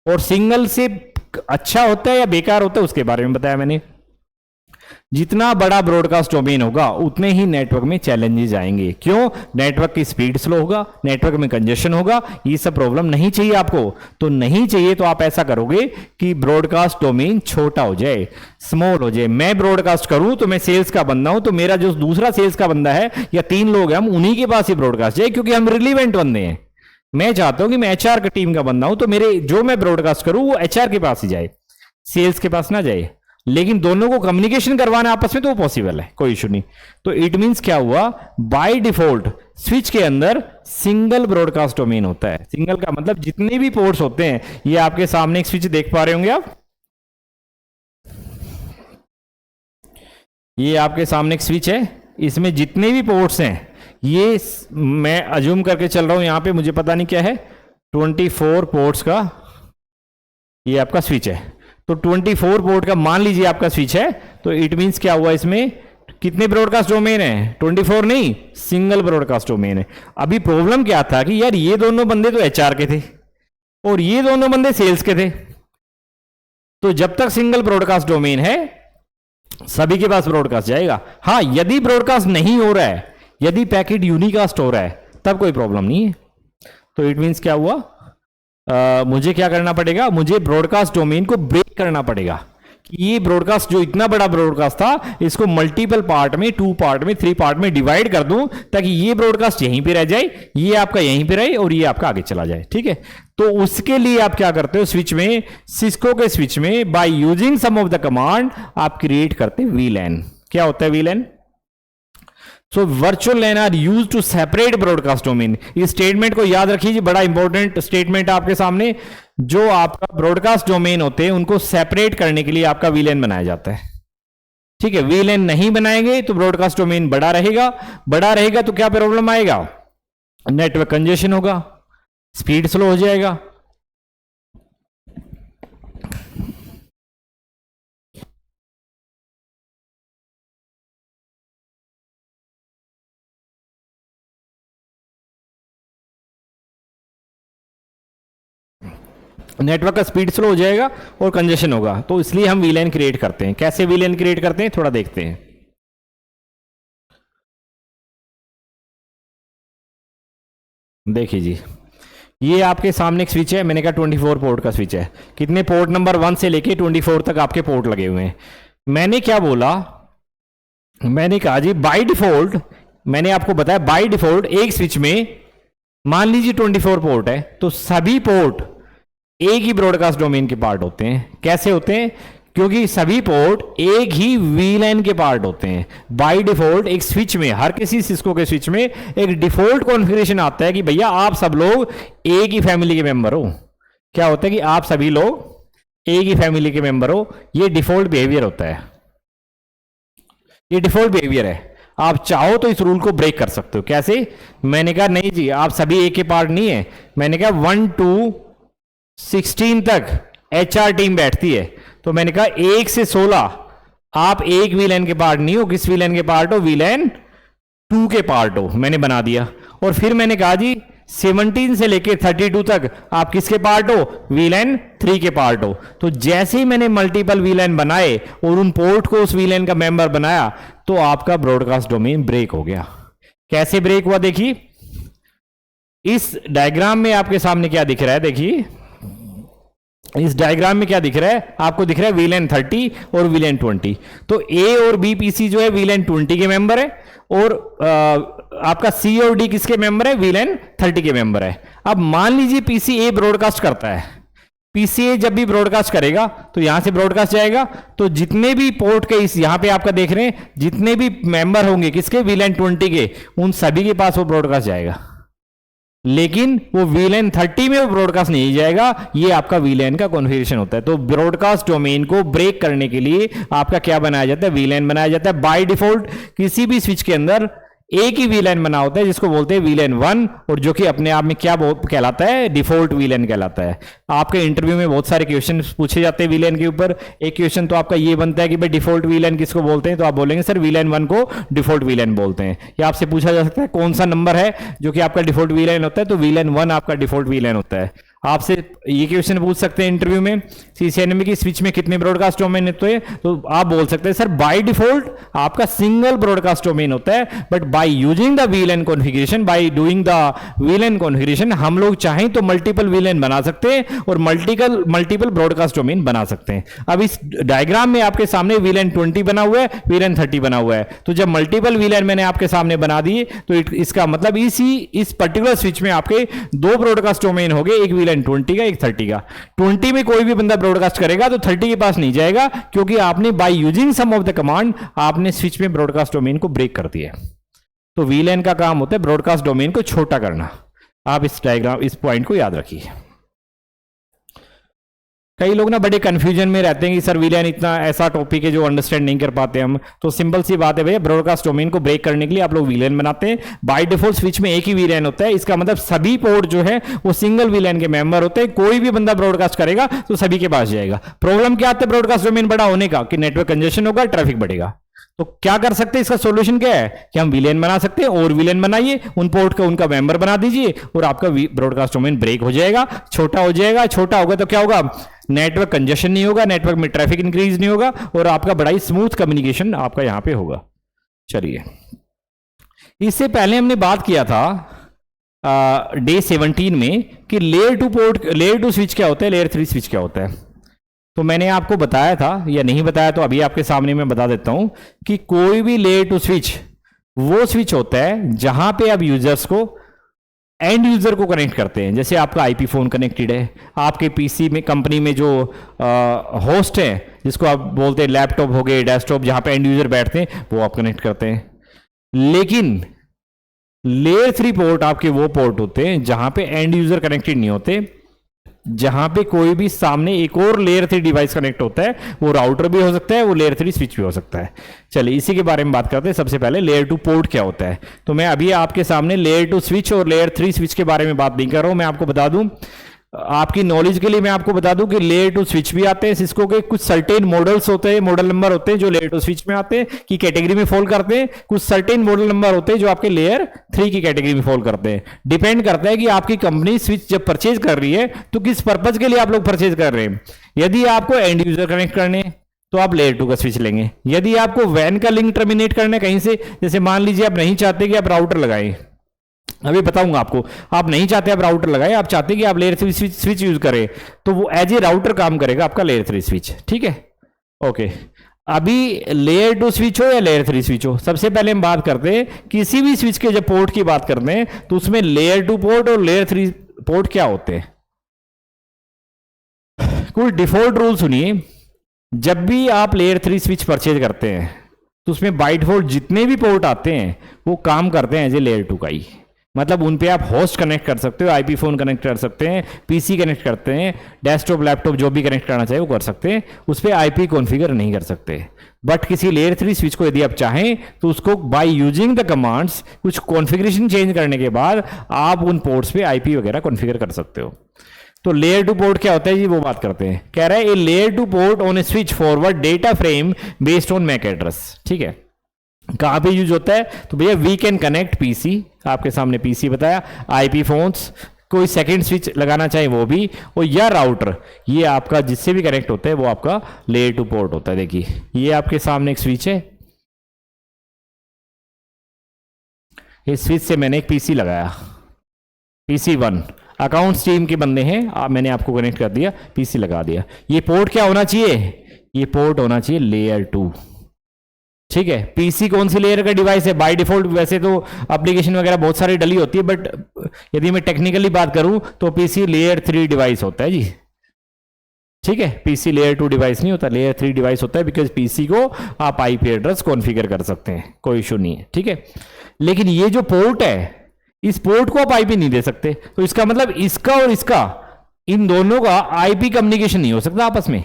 और सिंगल से अच्छा होता है या बेकार होता है उसके बारे में बताया मैंने। जितना बड़ा ब्रॉडकास्ट डोमेन होगा उतने ही नेटवर्क में चैलेंजेस आएंगे। क्यों? नेटवर्क की स्पीड स्लो होगा, नेटवर्क में कंजेशन होगा, ये सब प्रॉब्लम नहीं चाहिए आपको। तो नहीं चाहिए तो आप ऐसा करोगे कि ब्रॉडकास्ट डोमेन छोटा हो जाए, स्मॉल हो जाए। मैं ब्रॉडकास्ट करूं तो मैं सेल्स का बंदा हूं, तो मेरा जो दूसरा सेल्स का बंदा है या 3 लोग हैं, हम उन्हीं के पास ही ब्रॉडकास्ट जाए, क्योंकि हम रिलीवेंट बंदे हैं। मैं चाहता हूं कि मैं एचआर का टीम का बंदा हूं, तो मेरे जो मैं ब्रॉडकास्ट करूं वो एचआर के पास ही जाए, सेल्स के पास ना जाए। लेकिन दोनों को कम्युनिकेशन करवाना आपस में तो वो पॉसिबल है, कोई इशू नहीं। तो इट मींस क्या हुआ, बाय डिफॉल्ट स्विच के अंदर सिंगल ब्रॉडकास्ट डोमेन होता है। सिंगल का मतलब जितने भी पोर्ट्स होते हैं, ये आपके सामने एक स्विच देख पा रहे होंगे आप, ये आपके सामने एक स्विच है, इसमें जितने भी पोर्ट्स हैं, ये मैं अज्यूम करके चल रहा हूं यहां पे, मुझे पता नहीं क्या है, 24 पोर्ट्स का ये आपका स्विच है। तो 24 पोर्ट का मान लीजिए आपका स्विच है, तो इट मींस क्या हुआ, इसमें कितने ब्रॉडकास्ट डोमेन है, 24 नहीं, सिंगल ब्रॉडकास्ट डोमेन है। अभी प्रॉब्लम क्या था कि यार ये दोनों बंदे तो एचआर के थे और ये दोनों बंदे सेल्स के थे, तो जब तक सिंगल ब्रॉडकास्ट डोमेन है सभी के पास ब्रॉडकास्ट जाएगा। हाँ, यदि ब्रॉडकास्ट नहीं हो रहा है, यदि पैकेट यूनिकास्ट हो रहा है, तब कोई प्रॉब्लम नहीं है। तो इट मींस क्या हुआ, मुझे क्या करना पड़ेगा, मुझे ब्रॉडकास्ट डोमेन को ब्रेक करना पड़ेगा कि ये ब्रॉडकास्ट जो इतना बड़ा ब्रॉडकास्ट था, इसको मल्टीपल पार्ट में, 2 पार्ट में, 3 पार्ट में डिवाइड कर दूं, ताकि ये ब्रॉडकास्ट यहीं पे रह जाए, ये आपका यहीं पे रहे और ये आपका आगे चला जाए। ठीक है, तो उसके लिए आप क्या करते हो, स्विच में, सिस्को के स्विच में, by using some of the command आप क्रिएट करते हैं वीलैन। क्या होता है VLAN? So virtual LAN are use to separate broadcast domain. इस स्टेटमेंट को याद रखिए, बड़ा इंपॉर्टेंट स्टेटमेंट है आपके सामने। जो आपका ब्रॉडकास्ट डोमेन होते हैं उनको सेपरेट करने के लिए आपका वीलैन बनाया जाता है। ठीक है, वीलैन नहीं बनाएंगे तो ब्रॉडकास्ट डोमेन बड़ा रहेगा, बड़ा रहेगा तो क्या प्रॉब्लम आएगा, नेटवर्क कंजेशन होगा, स्पीड स्लो हो जाएगा। नेटवर्क का स्पीड स्लो हो जाएगा और कंजेशन होगा, तो इसलिए हम वीलैन क्रिएट करते हैं। कैसे वीलैन क्रिएट करते हैं थोड़ा देखते हैं। देखिए जी, ये आपके सामने एक स्विच है, मैंने कहा 24 पोर्ट का स्विच है। कितने पोर्ट, नंबर 1 से लेके 24 तक आपके पोर्ट लगे हुए हैं। मैंने क्या बोला, मैंने कहा जी बाय डिफॉल्ट, मैंने आपको बताया बाय डिफॉल्ट एक स्विच में मान लीजिए 24 पोर्ट है, तो सभी पोर्ट एक ही ब्रॉडकास्ट डोमेन के पार्ट होते हैं। कैसे होते हैं? क्योंकि सभी पोर्ट एक ही वीलैन के पार्ट होते हैं। बाय डिफॉल्ट एक स्विच में, हर किसी सिस्को के स्विच में एक डिफॉल्ट कॉन्फ़िगरेशन आता है कि भैया आप सब लोग एक ही फैमिली के मेंबर हो। क्या होता है कि आप सभी लोग एक ही फैमिली के मेंबर हो, ये डिफॉल्ट बिहेवियर होता है, ये डिफॉल्ट बिहेवियर है। आप चाहो तो इस रूल को ब्रेक कर सकते हो। कैसे? मैंने कहा नहीं जी, आप सभी एक के पार्ट नहीं है। मैंने कहा 1 to 16 तक एचआर टीम बैठती है, तो मैंने कहा 1 से 16 आप एक वीलैन के पार्ट नहीं हो। किस वीलैन के पार्ट हो? वीलैन 2 के पार्ट हो। मैंने बना दिया। और फिर मैंने कहा जी 17 से लेके 32 तक आप किसके पार्ट हो? वीलैन 3 के पार्ट हो। तो जैसे ही मैंने मल्टीपल वीलैन बनाए और उन पोर्ट को उस वीलैन का मेंबर बनाया, तो आपका ब्रॉडकास्ट डोमेन ब्रेक हो गया। कैसे ब्रेक हुआ? देखिए इस डायग्राम में आपके सामने क्या दिख रहा है। देखिए इस डायग्राम में क्या दिख रहा है आपको? दिख रहा है वीलैन 30 और वीलैन 20। तो ए और बी पीसी जो है वीलैन 20 के मेंबर है, और आपका सी और डी किसके मेंबर है? वीलैन 30 के मेंबर है। अब मान लीजिए पीसी ए ब्रॉडकास्ट करता है, पीसी ए जब भी ब्रॉडकास्ट करेगा तो यहां से ब्रॉडकास्ट जाएगा, तो जितने भी पोर्ट के इस यहां पे आपका देख रहे हैं जितने भी मेंबर होंगे किसके? वीलैन 20 के, उन सभी के पास वो ब्रॉडकास्ट जाएगा। लेकिन वो वीलैन 30 में वो ब्रॉडकास्ट नहीं जाएगा। ये आपका वीलैन का कॉन्फ़िगरेशन होता है। तो ब्रॉडकास्ट डोमेन को ब्रेक करने के लिए आपका क्या बनाया जाता है? वीलैन बनाया जाता है। बाय डिफॉल्ट किसी भी स्विच के अंदर एक ही वीलैन बना होता है, जिसको बोलते हैं वीलैन 1, और जो कि अपने आप में क्या कहलाता है? डिफॉल्ट वीलैन कहलाता है। आपके इंटरव्यू में बहुत सारे क्वेश्चन पूछे जाते हैं वीलैन के ऊपर। एक क्वेश्चन तो आपका ये बनता है कि भाई डिफॉल्ट वीलैन किसको बोलते हैं? तो आप बोलेंगे सर वीलैन 1 को डिफॉल्ट वीलैन बोलते हैं। या आपसे पूछा जा सकता है कौन सा नंबर है जो कि आपका डिफॉल्ट वीलैन होता है? तो वीलैन 1 आपका डिफॉल्ट वीलैन होता है। आपसे ये क्वेश्चन पूछ सकते हैं इंटरव्यू में, सीसीएनएमए की स्विच में कितने ब्रॉडकास्ट डोमेन होते हैं? तो आप बोल सकते हैं सर बाय डिफॉल्ट आपका सिंगल ब्रॉडकास्ट डोमेन होता है, but by using the वीलैन configuration, by doing the वीलैन configuration, हम लोग चाहें तो मल्टीपल वीलैन बना सकते हैं और मल्टीपल ब्रॉडकास्ट डोमेन बना सकते हैं। अब इस डायग्राम में आपके सामने वीलैन 20 बना हुआ है, वीलैन 30 बना हुआ है। तो जब मल्टीपल वीलैन मैंने आपके सामने बना दिए, तो इसका मतलब इस पर्टिकुलर स्विच में आपके 2 ब्रॉडकास्ट डोमेन हो गए, एक वीलैन 20 का, एक 30 का। 20 में कोई भी बंदा ब्रॉडकास्ट करेगा तो 30 के पास नहीं जाएगा, क्योंकि आपने by using some of the command आपने स्विच में ब्रॉडकास्ट डोमेन को ब्रेक कर दिया। तो वीलैन का काम होता है ब्रॉडकास्ट डोमेन को छोटा करना। आप इस डायग्राम, इस पॉइंट को याद रखिए। कई लोग ना बड़े कंफ्यूजन में रहते हैं कि सर वीलैन इतना ऐसा टॉपिक है जो अंडरस्टैंड नहीं कर पाते हम। तो सिंपल सी बात है भैया, ब्रॉडकास्ट डोमेन को ब्रेक करने के लिए आप लोग वीलैन बनाते हैं। बाय डिफॉल्ट स्विच में एक ही वीलैन होता है, इसका मतलब सभी पोर्ट जो है वो सिंगल वीलैन के मेंबर होते हैं। कोई भी बंदा ब्रॉडकास्ट करेगा तो सभी के पास जाएगा। प्रॉब्लम क्या आता है ब्रॉडकास्ट डोमेन बड़ा होने का, कि नेटवर्क कंजेशन होगा, ट्रैफिक बढ़ेगा। तो क्या कर सकते हैं, इसका सॉल्यूशन क्या है कि हम वीलैन बना सकते हैं, और वीलैन बनाइए, उन पोर्ट का उनका मेंबर बना दीजिए, और आपका ब्रॉडकास्ट डोमेन ब्रेक हो जाएगा, छोटा हो जाएगा। छोटा होगा तो क्या होगा, नेटवर्क कंजेशन नहीं होगा, नेटवर्क में ट्रैफिक इंक्रीज नहीं होगा, और आपका बड़ा ही स्मूथ कम्युनिकेशन आपका यहां पे होगा। चलिए, इससे पहले हमने बात किया था डे 17 में कि लेयर टू स्विच क्या होता है, लेयर 3 स्विच क्या होता है। तो मैंने आपको बताया था, या नहीं बताया तो अभी आपके सामने मैं बता देता हूं कि कोई भी लेयर टू स्विच वो स्विच होता है जहां पे आप यूजर्स को, एंड यूजर को कनेक्ट करते हैं। जैसे आपका आईपी फोन कनेक्टेड है, आपके पीसी में कंपनी में जो होस्ट है, जिसको आप बोलते हैं लैपटॉप हो गए, डेस्कटॉप, जहां पे एंड यूजर बैठते हैं, वो आप कनेक्ट करते हैं। लेकिन लेयर 3 पोर्ट आपके वो पोर्ट होते हैं जहां पे एंड यूजर कनेक्टेड नहीं होते, जहां पे कोई भी सामने एक और लेयर 3 डिवाइस कनेक्ट होता है। वो राउटर भी हो सकता है, वो लेयर 3 स्विच भी हो सकता है। चलिए, इसी के बारे में बात करते हैं। सबसे पहले लेयर 2 पोर्ट क्या होता है। तो मैं अभी आपके सामने लेयर 2 स्विच और लेयर 3 स्विच के बारे में बात नहीं कर रहा हूं। मैं आपको बता दूं, आपकी नॉलेज के लिए मैं आपको बता दूं कि लेयर 2 स्विच भी आते हैं सिस्को के। कुछ सर्टेन मॉडल्स होते हैं, मॉडल नंबर होते हैं जो लेयर 2 स्विच में आते हैं की कैटेगरी में फॉल करते हैं। कुछ सर्टेन मॉडल नंबर होते हैं जो आपके लेयर 3 की कैटेगरी में फॉल करते हैं। डिपेंड करता है कि आपकी कंपनी स्विच जब परचेज कर रही है तो किस पर्पज के लिए आप लोग परचेज कर रहे हैं। यदि आपको एंड यूजर कनेक्ट करने तो आप लेयर 2 का स्विच लेंगे। यदि आपको वैन का लिंक टर्मिनेट करना कहीं से, जैसे मान लीजिए आप नहीं चाहते कि आप राउटर लगाएं, अभी बताऊंगा आपको, आप नहीं चाहते आप राउटर लगाए, आप चाहते कि आप लेयर 3 स्विच यूज करें, तो वो एज ए राउटर काम करेगा आपका लेयर 3 स्विच। ठीक है, ओके। अभी लेयर 2 स्विच हो या लेयर 3 स्विच हो, सबसे पहले हम बात करते हैं किसी भी स्विच के जब पोर्ट की बात करते हैं तो उसमें लेयर 2 पोर्ट और लेयर 3 पोर्ट क्या होते हैं। कुछ डिफॉल्ट रूल सुनिए। जब भी आप लेयर 3 स्विच परचेज करते हैं तो उसमें बाय डिफॉल्ट जितने भी पोर्ट आते हैं वो काम करते हैं एज ए लेयर 2 का ही। मतलब उन पे आप होस्ट कनेक्ट कर सकते हो, आईपी फोन कनेक्ट कर सकते हैं, पीसी कनेक्ट करते हैं, डेस्कटॉप लैपटॉप जो भी कनेक्ट करना चाहिए वो कर सकते हैं। उस पर आईपी कॉन्फ़िगर नहीं कर सकते। बट किसी लेयर 3 स्विच को यदि आप चाहें तो उसको बाय यूजिंग द कमांड्स, कुछ कॉन्फ़िगरेशन चेंज करने के बाद आप उन पोर्ट्स पे आईपी वगैरह कॉन्फ़िगर कर सकते हो। तो लेयर 2 पोर्ट क्या होता है जी, वो बात करते हैं। कह रहा है a layer 2 port on a switch forward data frame based on MAC address. ठीक है, कहां पे यूज होता है, तो भैया वी कैन कनेक्ट पीसी, आपके सामने पीसी बताया, आईपी फोन्स, कोई सेकंड स्विच लगाना चाहे वो भी, और या राउटर, ये आपका जिससे भी कनेक्ट होता है वो आपका लेयर 2 पोर्ट होता है। देखिए, ये आपके सामने एक स्विच है, इस स्विच से मैंने एक पीसी लगाया, पीसी 1, अकाउंट्स टीम के बंदे हैं, मैंने आपको कनेक्ट कर दिया, पीसी लगा दिया। ये पोर्ट क्या होना चाहिए, ये पोर्ट होना चाहिए लेयर 2। ठीक है, पीसी कौन सी लेयर का डिवाइस है, बाय डिफॉल्ट वैसे तो एप्लीकेशन वगैरह बहुत सारी डली होती है, बट यदि मैं टेक्निकली बात करूं तो पीसी लेयर 3 डिवाइस होता है जी। ठीक है, पीसी लेयर 2 डिवाइस नहीं होता, लेयर 3 डिवाइस होता है, बिकॉज पीसी को आप आईपी एड्रेस कॉन्फ़िगर कर सकते हैं, कोई इशू नहीं है। ठीक है, लेकिन ये जो पोर्ट है, इस पोर्ट को आप आईपी नहीं दे सकते। तो इसका मतलब इसका और इसका, इन दोनों का आईपी कम्युनिकेशन नहीं हो सकता आपस में।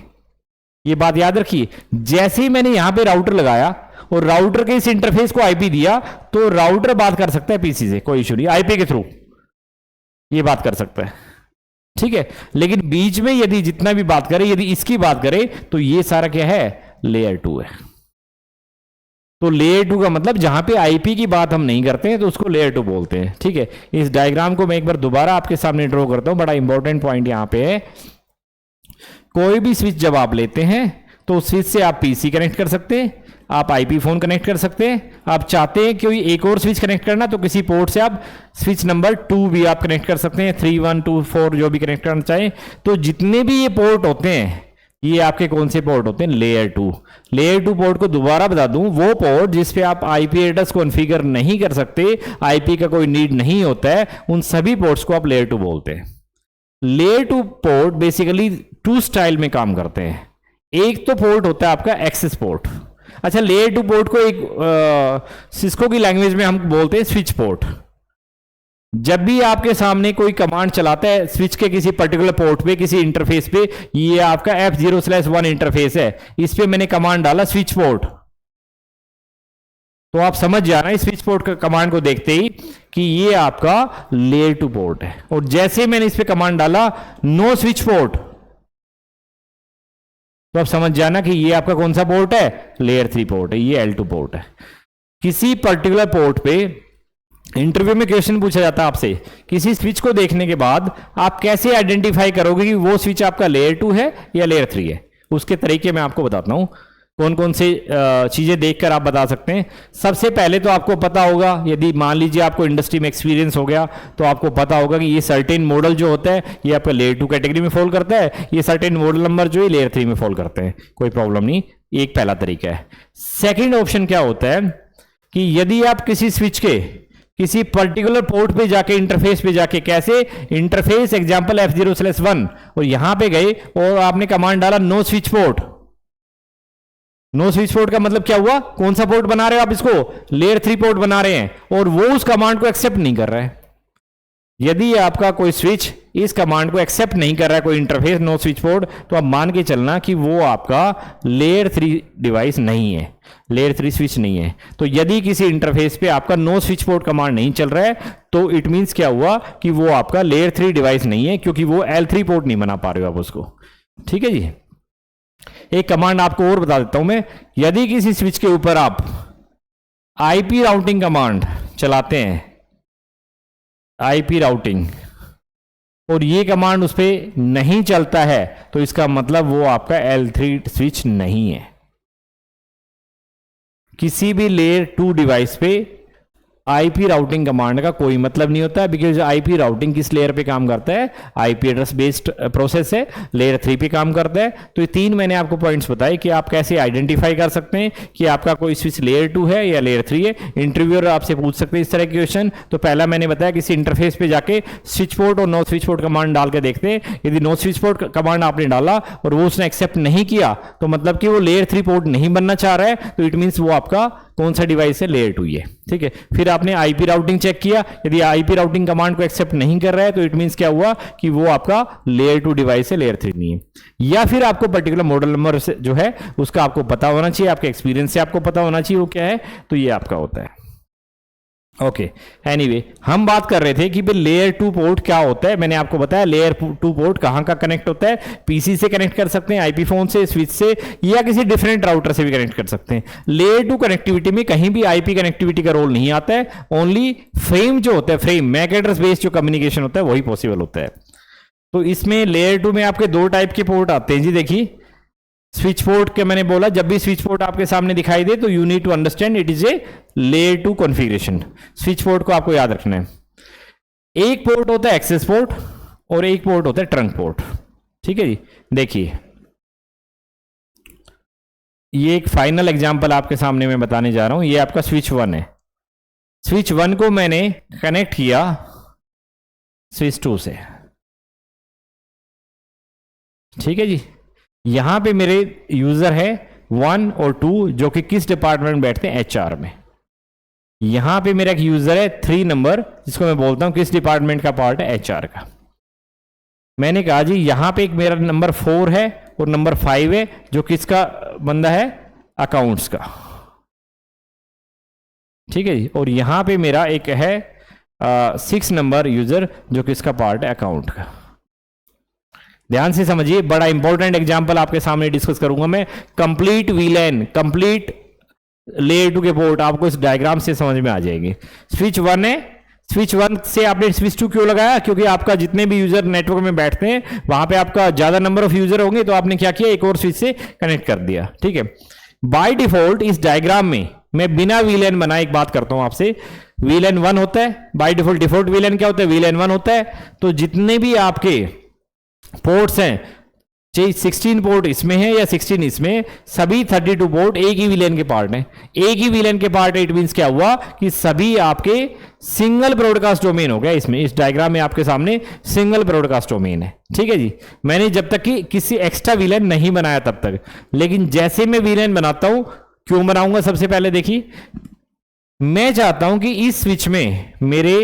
ये बात याद रखिए। जैसे ही मैंने यहां पे राउटर लगाया और राउटर के इस इंटरफेस को आईपी दिया, तो राउटर बात कर सकता है पीसी से, कोई इशू नहीं, आईपी के थ्रू ये बात कर सकता है। ठीक है, लेकिन बीच में यदि जितना भी बात करें, यदि इसकी बात करें तो ये सारा क्या है, लेयर 2 है। तो लेयर 2 का मतलब जहां पे आईपी की बात हम नहीं करते हैं तो उसको लेयर 2 बोलते हैं। ठीक है, इस डायग्राम को मैं एक बार दोबारा आपके सामने ड्रॉ करता हूं, बड़ा इंपॉर्टेंट पॉइंट यहां पे है। कोई भी स्विच जब आप लेते हैं तो उस स्विच से आप पीसी कनेक्ट कर सकते हैं, आप आईपी फोन कनेक्ट कर सकते हैं। आप चाहते हैं कोई एक और स्विच कनेक्ट करना तो किसी पोर्ट से आप स्विच नंबर 2 भी आप कनेक्ट कर सकते हैं, 3, 1, 2, 4 जो भी कनेक्ट करना चाहें। तो जितने भी ये पोर्ट होते हैं, ये आपके कौन से पोर्ट होते हैं, लेयर 2। लेयर 2 पोर्ट को दोबारा बता दूं, वो पोर्ट जिस पे आप आईपी एड्रेस कॉन्फ़िगर नहीं कर सकते, आईपी का कोई नीड नहीं होता है, उन सभी पोर्ट्स को आप लेयर 2 बोलते हैं। लेयर 2 पोर्ट बेसिकली 2 स्टाइल में काम करते हैं। एक तो पोर्ट होता है आपका एक्सेस पोर्ट। अच्छा, लेयर 2 पोर्ट को एक सिस्को की लैंग्वेज में हम बोलते हैं स्विच पोर्ट। जब भी आपके सामने कोई कमांड चलाता है स्विच के किसी पर्टिकुलर पोर्ट पे, किसी इंटरफेस पे, ये आपका F0/1 इंटरफेस है, इस पे मैंने कमांड डाला स्विच पोर्ट, तो आप समझ जाना इस स्विच पोर्ट का कमांड को देखते ही कि ये आपका लेयर 2 पोर्ट है। और जैसे मैंने इस पे कमांड डाला नो स्विच पोर्ट, तो आप समझ जाना कि ये आपका कौन सा पोर्ट है, लेयर 3 पोर्ट है, ये L2 पोर्ट है। किसी पर्टिकुलर पोर्ट पे इंटरव्यू में क्वेश्चन पूछा जाता है आपसे, किसी स्विच को देखने के बाद आप कैसे आइडेंटिफाई करोगे कि वो स्विच आपका लेयर 2 है या लेयर 3 है, उसके तरीके मैं आपको बताता हूं कौन कौन से चीजें देखकर आप बता सकते हैं। सबसे पहले तो आपको पता होगा, यदि मान लीजिए आपको इंडस्ट्री में एक्सपीरियंस हो गया, तो आपको पता होगा कि ये सर्टेन मॉडल जो होता है ये आपका लेयर 2 कैटेगरी में फॉल करता है, ये सर्टेन मॉडल नंबर जो है लेयर 3 में फॉल करते हैं, कोई प्रॉब्लम नहीं। एक पहला तरीका है। सेकेंड ऑप्शन क्या होता है कि यदि आप किसी स्विच के किसी पर्टिकुलर पोर्ट पे जाके, इंटरफेस पे जाके, कैसे इंटरफेस एग्जांपल F0/1, और यहां पे गए और आपने कमांड डाला know switch port. Know switch port का मतलब क्या हुआ, कौन सा पोर्ट बना रहे हो आप, इसको लेयर 3 पोर्ट बना रहे हैं, और वो उस कमांड को एक्सेप्ट नहीं कर रहा है। यदि आपका कोई स्विच इस कमांड को एक्सेप्ट नहीं कर रहा है, कोई इंटरफेस नो स्विच पोर्ट, तो आप मान के चलना कि वो आपका लेयर 3 डिवाइस नहीं है, लेयर 3 स्विच नहीं है। तो यदि किसी इंटरफेस पे आपका नो स्विच पोर्ट कमांड नहीं चल रहा है, तो इट मींस क्या हुआ कि वो आपका लेयर 3 डिवाइस नहीं है, क्योंकि वो L3 पोर्ट नहीं बना पा रहे हो आप उसको। ठीक है जी। एक कमांड आपको और बता देता हूं मैं, यदि किसी स्विच के ऊपर आप आईपी राउटिंग कमांड चलाते हैं, आईपी राउटिंग, और ये कमांड उस पर नहीं चलता है, तो इसका मतलब वो आपका L3 स्विच नहीं है। किसी भी लेयर 2 डिवाइस पे आईपी राउटिंग कमांड का कोई मतलब नहीं होता है, बिकॉज आईपी राउटिंग किस लेयर पे काम करता है, आईपी एड्रेस बेस्ड प्रोसेस है, लेयर 3 पे काम करता है। तो ये 3 मैंने आपको पॉइंट्स बताए कि आप कैसे आइडेंटिफाई कर सकते हैं कि आपका कोई स्विच लेयर 2 है या लेयर 3 है। इंटरव्यूअर आपसे पूछ सकते हैं इस तरह के क्वेश्चन। तो पहला मैंने बताया किसी इंटरफेस पे जाके स्विच पोर्ट और नो स्विच पोर्ट कमांड डाल के देखते हैं। यदि नो स्विच पोर्ट कमांड आपने डाला और वो उसने एक्सेप्ट नहीं किया, तो मतलब कि वो लेयर 3 पोर्ट नहीं बनना चाह रहा है, तो इट मीन्स वो आपका कौन सा डिवाइस है, लेयर 2 है। ठीक है। फिर आपने आईपी राउटिंग चेक किया, यदि आईपी राउटिंग कमांड को एक्सेप्ट नहीं कर रहा है, तो इट मींस क्या हुआ कि वो आपका लेयर 2 डिवाइस है, लेयर 3 नहीं है। या फिर आपको पर्टिकुलर मॉडल नंबर जो है उसका आपको पता होना चाहिए, आपके एक्सपीरियंस से आपको पता होना चाहिए वो क्या है, तो ये आपका होता है। ओके, एनीवे हम बात कर रहे थे कि भाई लेयर 2 पोर्ट क्या होता है। मैंने आपको बताया लेयर 2 पोर्ट कहां का कनेक्ट होता है, पीसी से कनेक्ट कर सकते हैं, आईपी फोन से, स्विच से, या किसी डिफरेंट राउटर से भी कनेक्ट कर सकते हैं। लेयर 2 कनेक्टिविटी में कहीं भी आईपी कनेक्टिविटी का रोल नहीं आता है, ओनली फ्रेम जो होता है, फ्रेम मैक एड्रेस बेस्ड जो कम्युनिकेशन होता है वही पॉसिबल होता है। तो इसमें लेयर 2 में आपके 2 टाइप के पोर्ट आते हैं जी। देखिए, स्विच पोर्ट के मैंने बोला, जब भी स्विच पोर्ट आपके सामने दिखाई दे तो you need to understand it is a layer 2 configuration. Switch port को आपको याद रखना है। एक पोर्ट होता है एक्सेस पोर्ट और एक पोर्ट होता है ट्रंक पोर्ट। ठीक है जी। देखिए, ये एक फाइनल एग्जांपल आपके सामने मैं बताने जा रहा हूं। ये आपका स्विच 1 है। स्विच 1 को मैंने कनेक्ट किया स्विच 2 से। ठीक है जी। यहां पे मेरे यूजर है 1 और 2 जो कि किस डिपार्टमेंट में बैठते हैं, HR में। यहां पे मेरा एक यूजर है 3 नंबर, जिसको मैं बोलता हूं किस डिपार्टमेंट का पार्ट है, HR का। मैंने कहा जी यहां पे एक मेरा नंबर 4 है और नंबर 5 है, जो किसका बंदा है, अकाउंट्स का। ठीक है जी। और यहां पे मेरा एक है 6 नंबर यूजर, जो किसका पार्ट है, अकाउंट का। ध्यान से समझिए, बड़ा इंपॉर्टेंट एग्जांपल आपके सामने डिस्कस करूंगा मैं। कंप्लीट वीलैन, कंप्लीट लेयर 2 के पोर्ट आपको इस डायग्राम से समझ में आ जाएंगे। स्विच 1 है, स्विच 1 से आपने स्विच 2 क्यों लगाया, क्योंकि आपका जितने भी यूजर नेटवर्क में बैठते हैं वहां पे आपका ज्यादा नंबर ऑफ यूजर होंगे, तो आपने क्या किया, एक और स्विच से कनेक्ट कर दिया। ठीक है। बाय डिफॉल्ट इस डायग्राम में मैं बिना वीलैन बनाए एक बात करता हूं आपसे। वीलैन 1 होता है बाय डिफॉल्ट, डिफॉल्ट वीलैन क्या होता है, वीलैन 1 होता है। तो जितने भी आपके पोर्ट्स हैं, चाहे 16 पोर्ट इसमें है या 16 इसमें, सभी 32 पोर्ट एक ही वीलैन के पार्ट हैं। एक ही वीलैन के पार्ट है, इट मींस क्या हुआ कि सभी आपके सिंगल ब्रॉडकास्ट डोमेन हो गया। इसमें इस डायग्राम में आपके सामने सिंगल ब्रॉडकास्ट डोमेन है। ठीक है जी। मैंने जब तक कि किसी एक्स्ट्रा वीलैन नहीं बनाया तब तक, लेकिन जैसे मैं वीलैन बनाता हूं, क्यों बनाऊंगा? सबसे पहले देखिए, मैं चाहता हूं कि इस स्विच में मेरे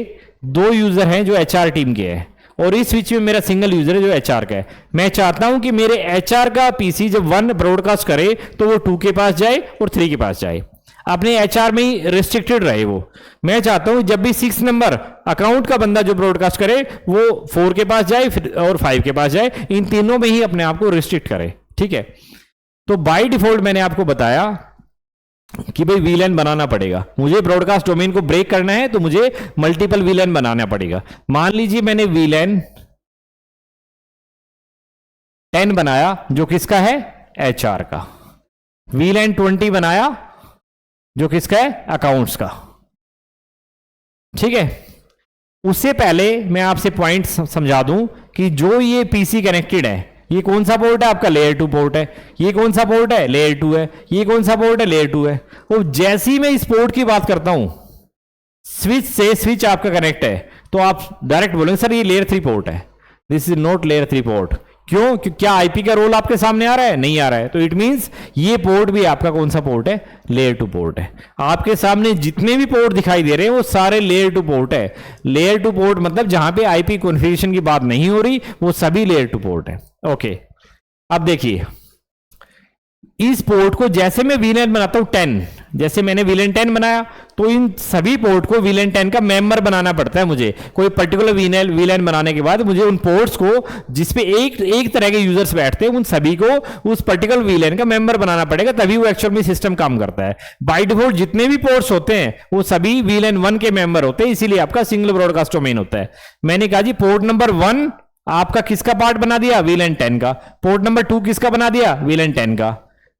2 यूजर हैं जो एचआर टीम के हैं, और इस स्विच में मेरा सिंगल यूजर है जो एचआर का है। मैं चाहता हूं कि मेरे एचआर का पीसी जब 1 ब्रॉडकास्ट करे तो वो 2 के पास जाए और 3 के पास जाए, अपने एचआर में ही रिस्ट्रिक्टेड रहे वो। मैं चाहता हूं जब भी 6 नंबर अकाउंट का बंदा जो ब्रॉडकास्ट करे वो 4 के पास जाए और 5 के पास जाए, इन तीनों में ही अपने आप को रिस्ट्रिक्ट करे। ठीक है, तो बाय डिफॉल्ट मैंने आपको बताया कि भाई वीलैन बनाना पड़ेगा। मुझे ब्रॉडकास्ट डोमेन को ब्रेक करना है तो मुझे मल्टीपल वीलैन बनाना पड़ेगा। मान लीजिए मैंने वीलैन 10 बनाया जो किसका है? एचआर का। वीलैन 20 बनाया जो किसका है? अकाउंट्स का। ठीक है, उससे पहले मैं आपसे पॉइंट समझा दूं कि जो ये पीसी कनेक्टेड है, ये कौन सा पोर्ट है? आपका लेयर 2 पोर्ट है। ये कौन सा पोर्ट है? लेयर 2 है। ये कौन सा पोर्ट है? लेयर 2 है। और जैसे ही मैं इस पोर्ट की बात करता हूं, स्विच से स्विच आपका कनेक्ट है, तो आप डायरेक्ट बोलेंगे सर ये लेयर 3 पोर्ट है, this is not layer 3 port. क्यों? क्या आईपी का रोल आपके सामने आ रहा है? नहीं आ रहा है। तो इट मींस ये पोर्ट भी आपका कौन सा पोर्ट है? लेयर 2 पोर्ट है। आपके सामने जितने भी पोर्ट दिखाई दे रहे हैं वो सारे लेयर 2 पोर्ट है। लेयर 2 पोर्ट मतलब जहां पे आईपी कॉन्फ़िगरेशन की बात नहीं हो रही वो सभी लेयर 2 पोर्ट है। ओके, अब देखिए इस पोर्ट को जैसे मैं वीलैन बनाता हूं 10, जैसे मैंने वीलैन 10 बनाया तो इन सभी पोर्ट को वीलैन 10 का मेंबर बनाना पड़ता है। मुझे कोई पर्टिकुलर वीलैन बनाने के बाद मुझे उन पोर्ट्स को जिसपे एक तरह के यूजर्स बैठते हैं उन सभी को उस पर्टिकुलर वीलैन का मेंबर बनाना पड़ेगा, तभी वो एक्चुअल में सिस्टम काम करता है। बाय डिफॉल्ट जितने भी पोर्ट्स होते हैं वो सभी वीलैन 1 के मेंबर होते हैं, इसीलिए आपका सिंगल ब्रॉडकास्ट डोमेन होता है। मैंने कहा जी पोर्ट नंबर 1 आपका किसका पार्ट बना दिया? वीलैन 10 का। पोर्ट नंबर 2 किसका बना दिया? वीलैन 10 का।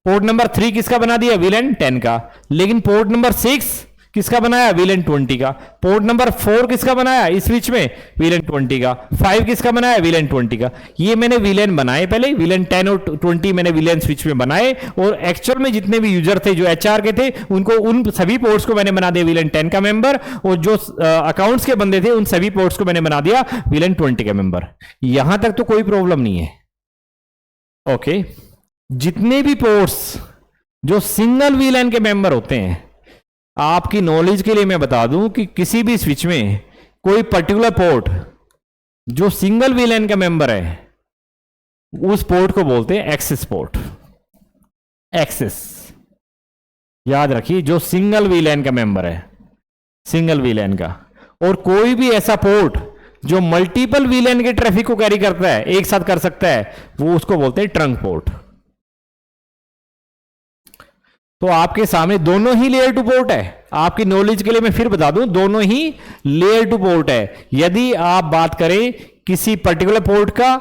पोर्ट नंबर 3 किसका बना दिया? वीलैन 10 का। लेकिन पोर्ट नंबर 6 किसका बनाया? वीलैन 20 का। पोर्ट नंबर 4 किसका बनाया इस स्विच में? वीलैन 20 का। 5 किसका बनाया? वीलैन 20 का। ये मैंने वीलैन बनाए पहले, वीलैन 10 और 20 मैंने वीलैन स्विच में बनाए, और एक्चुअल में जितने भी यूजर थे जो एचआर के थे उनको उन सभी पोर्ट्स को मैंने बना दिया वीलैन 10 का मेंबर, और जो अकाउंट्स के बंदे थे उन सभी पोर्ट्स को मैंने बना दिया वीलैन 20 का मेंबर। यहां तक तो कोई प्रॉब्लम नहीं है। ओके, जितने भी पोर्ट्स जो सिंगल वीलैन के मेंबर होते हैं, आपकी नॉलेज के लिए मैं बता दूं कि किसी भी स्विच में कोई पर्टिकुलर पोर्ट जो सिंगल वीलैन का मेंबर है उस पोर्ट को बोलते हैं एक्सेस पोर्ट। एक्सेस याद रखिए, जो सिंगल वीलैन का मेंबर है, सिंगल वीलैन का। और कोई भी ऐसा पोर्ट जो मल्टीपल वीलैन के ट्रैफिक को कैरी करता है, एक साथ कर सकता है, वो उसको बोलते हैं ट्रंक पोर्ट। तो आपके सामने दोनों ही लेयर 2 पोर्ट है। आपकी नॉलेज के लिए मैं फिर बता दूं, दोनों ही लेयर 2 पोर्ट है। यदि आप बात करें किसी पर्टिकुलर पोर्ट का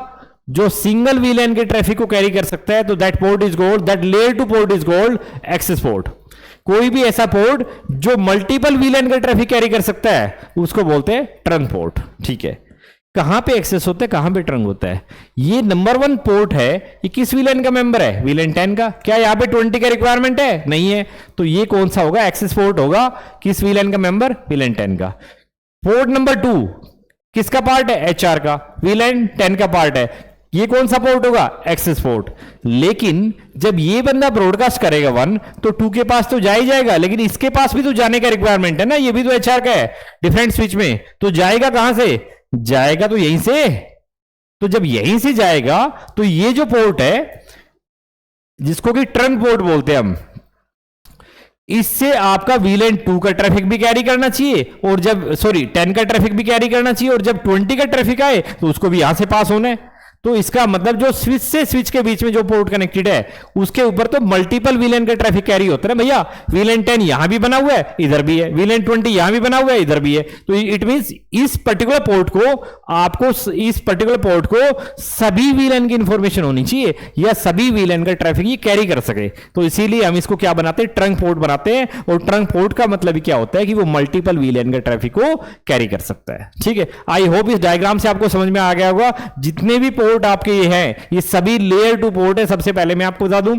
जो सिंगल वीलैन के ट्रैफिक को कैरी कर सकता है, तो that port is called, that layer 2 port is called access port. कोई भी ऐसा पोर्ट जो मल्टीपल वीलैन का ट्रैफिक कैरी कर सकता है उसको बोलते हैं ट्रंक पोर्ट। ठीक है, कहां पे एक्सेस होता है, कहां पे ट्रंक होता है? ये नंबर 1 पोर्ट है, ये किस वीलैन का मेंबर है? वीलैन 10 का। क्या यहां पे 20 का रिक्वायरमेंट है? नहीं है। तो ये कौन सा होगा? एक्सेस पोर्ट होगा। किस वीलैन का मेंबर? वीलैन 10 का। पोर्ट नंबर 2 किसका पार्ट है? एचआर का। वीलैन 10 का पार्ट है। ये कौन सा पोर्ट होगा? Access port. लेकिन जब ये बंदा ब्रॉडकास्ट करेगा 1 तो 2 के पास तो जा ही जाएगा, लेकिन इसके पास भी तो जाने का रिक्वायरमेंट है ना, ये भी तो एचआर का है डिफरेंट स्विच में। तो जाएगा कहां से? जाएगा तो यहीं से। तो जब यहीं से जाएगा तो ये जो पोर्ट है जिसको कि ट्रंक पोर्ट बोलते हैं हम, इससे आपका वीलैन 2 का ट्रैफिक भी कैरी करना चाहिए, और जब 10 का ट्रैफिक भी कैरी करना चाहिए, और जब 20 का ट्रैफिक आए तो उसको भी यहां से पास होना है। तो इसका मतलब जो स्विच से स्विच के बीच में जो पोर्ट कनेक्टेड है उसके ऊपर तो मल्टीपल वीलैन का ट्रैफिक कैरी होता है भैया। वीलैन 10 यहां भी बना हुआ है, इधर भी है। वीलैन 20 यहां भी बना हुआ है, इधर भी है। तो इट मींस इस पर्टिकुलर पोर्ट को आपको, इस पर्टिकुलर पोर्ट को सभी वीलैन की इंफॉर्मेशन होनी चाहिए या सभी वीलैन का ट्रैफिक ये कैरी कर सके। तो इसीलिए हम इसको क्या बनाते हैं? ट्रंक पोर्ट बनाते हैं। और ट्रंक पोर्ट का मतलब क्या होता है कि वो मल्टीपल वीलैन का ट्रैफिक को कैरी कर सकता है। ठीक है, आई होप इस डायग्राम से आपको समझ में आ गया होगा। जितने भी पोर्ट आपके ये हैं ये सभी लेयर 2 पोर्ट है। सबसे पहले मैं आपको बता दूं,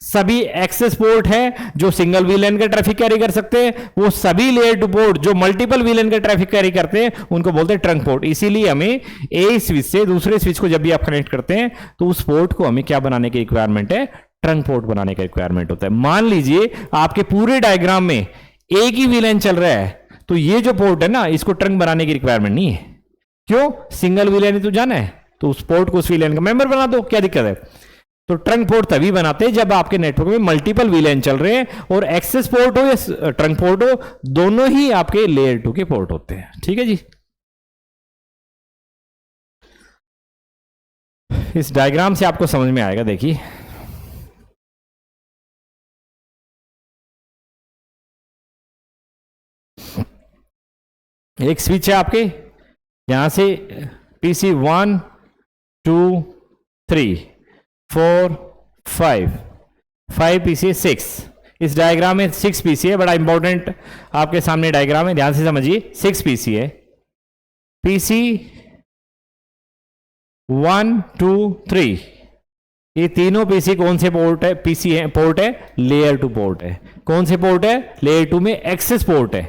सभी एक्सेस पोर्ट है जो सिंगल वीलैन का ट्रैफिक कैरी कर सकते हैं। वो सभी लेयर 2 पोर्ट जो मल्टीपल वीलैन का ट्रैफिक कैरी करते हैं उनको बोलते हैं ट्रंक पोर्ट। इसीलिए हमें एक स्विच से दूसरे स्विच को जब भी आप कनेक्ट करते हैं तो उस पोर्ट को हमें क्या बनाने की रिक्वायरमेंट है? ट्रंक पोर्ट बनाने का रिक्वायरमेंट होता है। मान लीजिए आपके पूरे डायग्राम में एक ही वीलेन चल रहा है, तो ये जो पोर्ट है ना, इसको ट्रंक बनाने की रिक्वायरमेंट नहीं है। क्यों? सिंगल वीलेन ही तो जाना है, तो उस पोर्ट को उस वीलेन का मेंबर बना दो, क्या दिक्कत है। तो ट्रंक पोर्ट तभी बनाते हैं जब आपके नेटवर्क में मल्टीपल वीलेन चल रहे हैं, और एक्सेस पोर्ट हो या ट्रंक पोर्ट हो, दोनों ही आपके लेयर 2 के पोर्ट होते हैं। ठीक है जी। इस डायग्राम से आपको समझ में आएगा। देखिए एक स्विच है आपके, यहां से पीसी 1 2 3 4 5 पीसी 6। इस डायग्राम में 6 पीसी है, बड़ा इंपॉर्टेंट आपके सामने डायग्राम है, ध्यान से समझिए। 6 पीसी है, पीसी 1 2 3, ये तीनों पीसी कौन से पोर्ट है? पीसी है, पोर्ट है लेयर 2 पोर्ट है। कौन से पोर्ट है? लेयर 2 में एक्सेस पोर्ट है।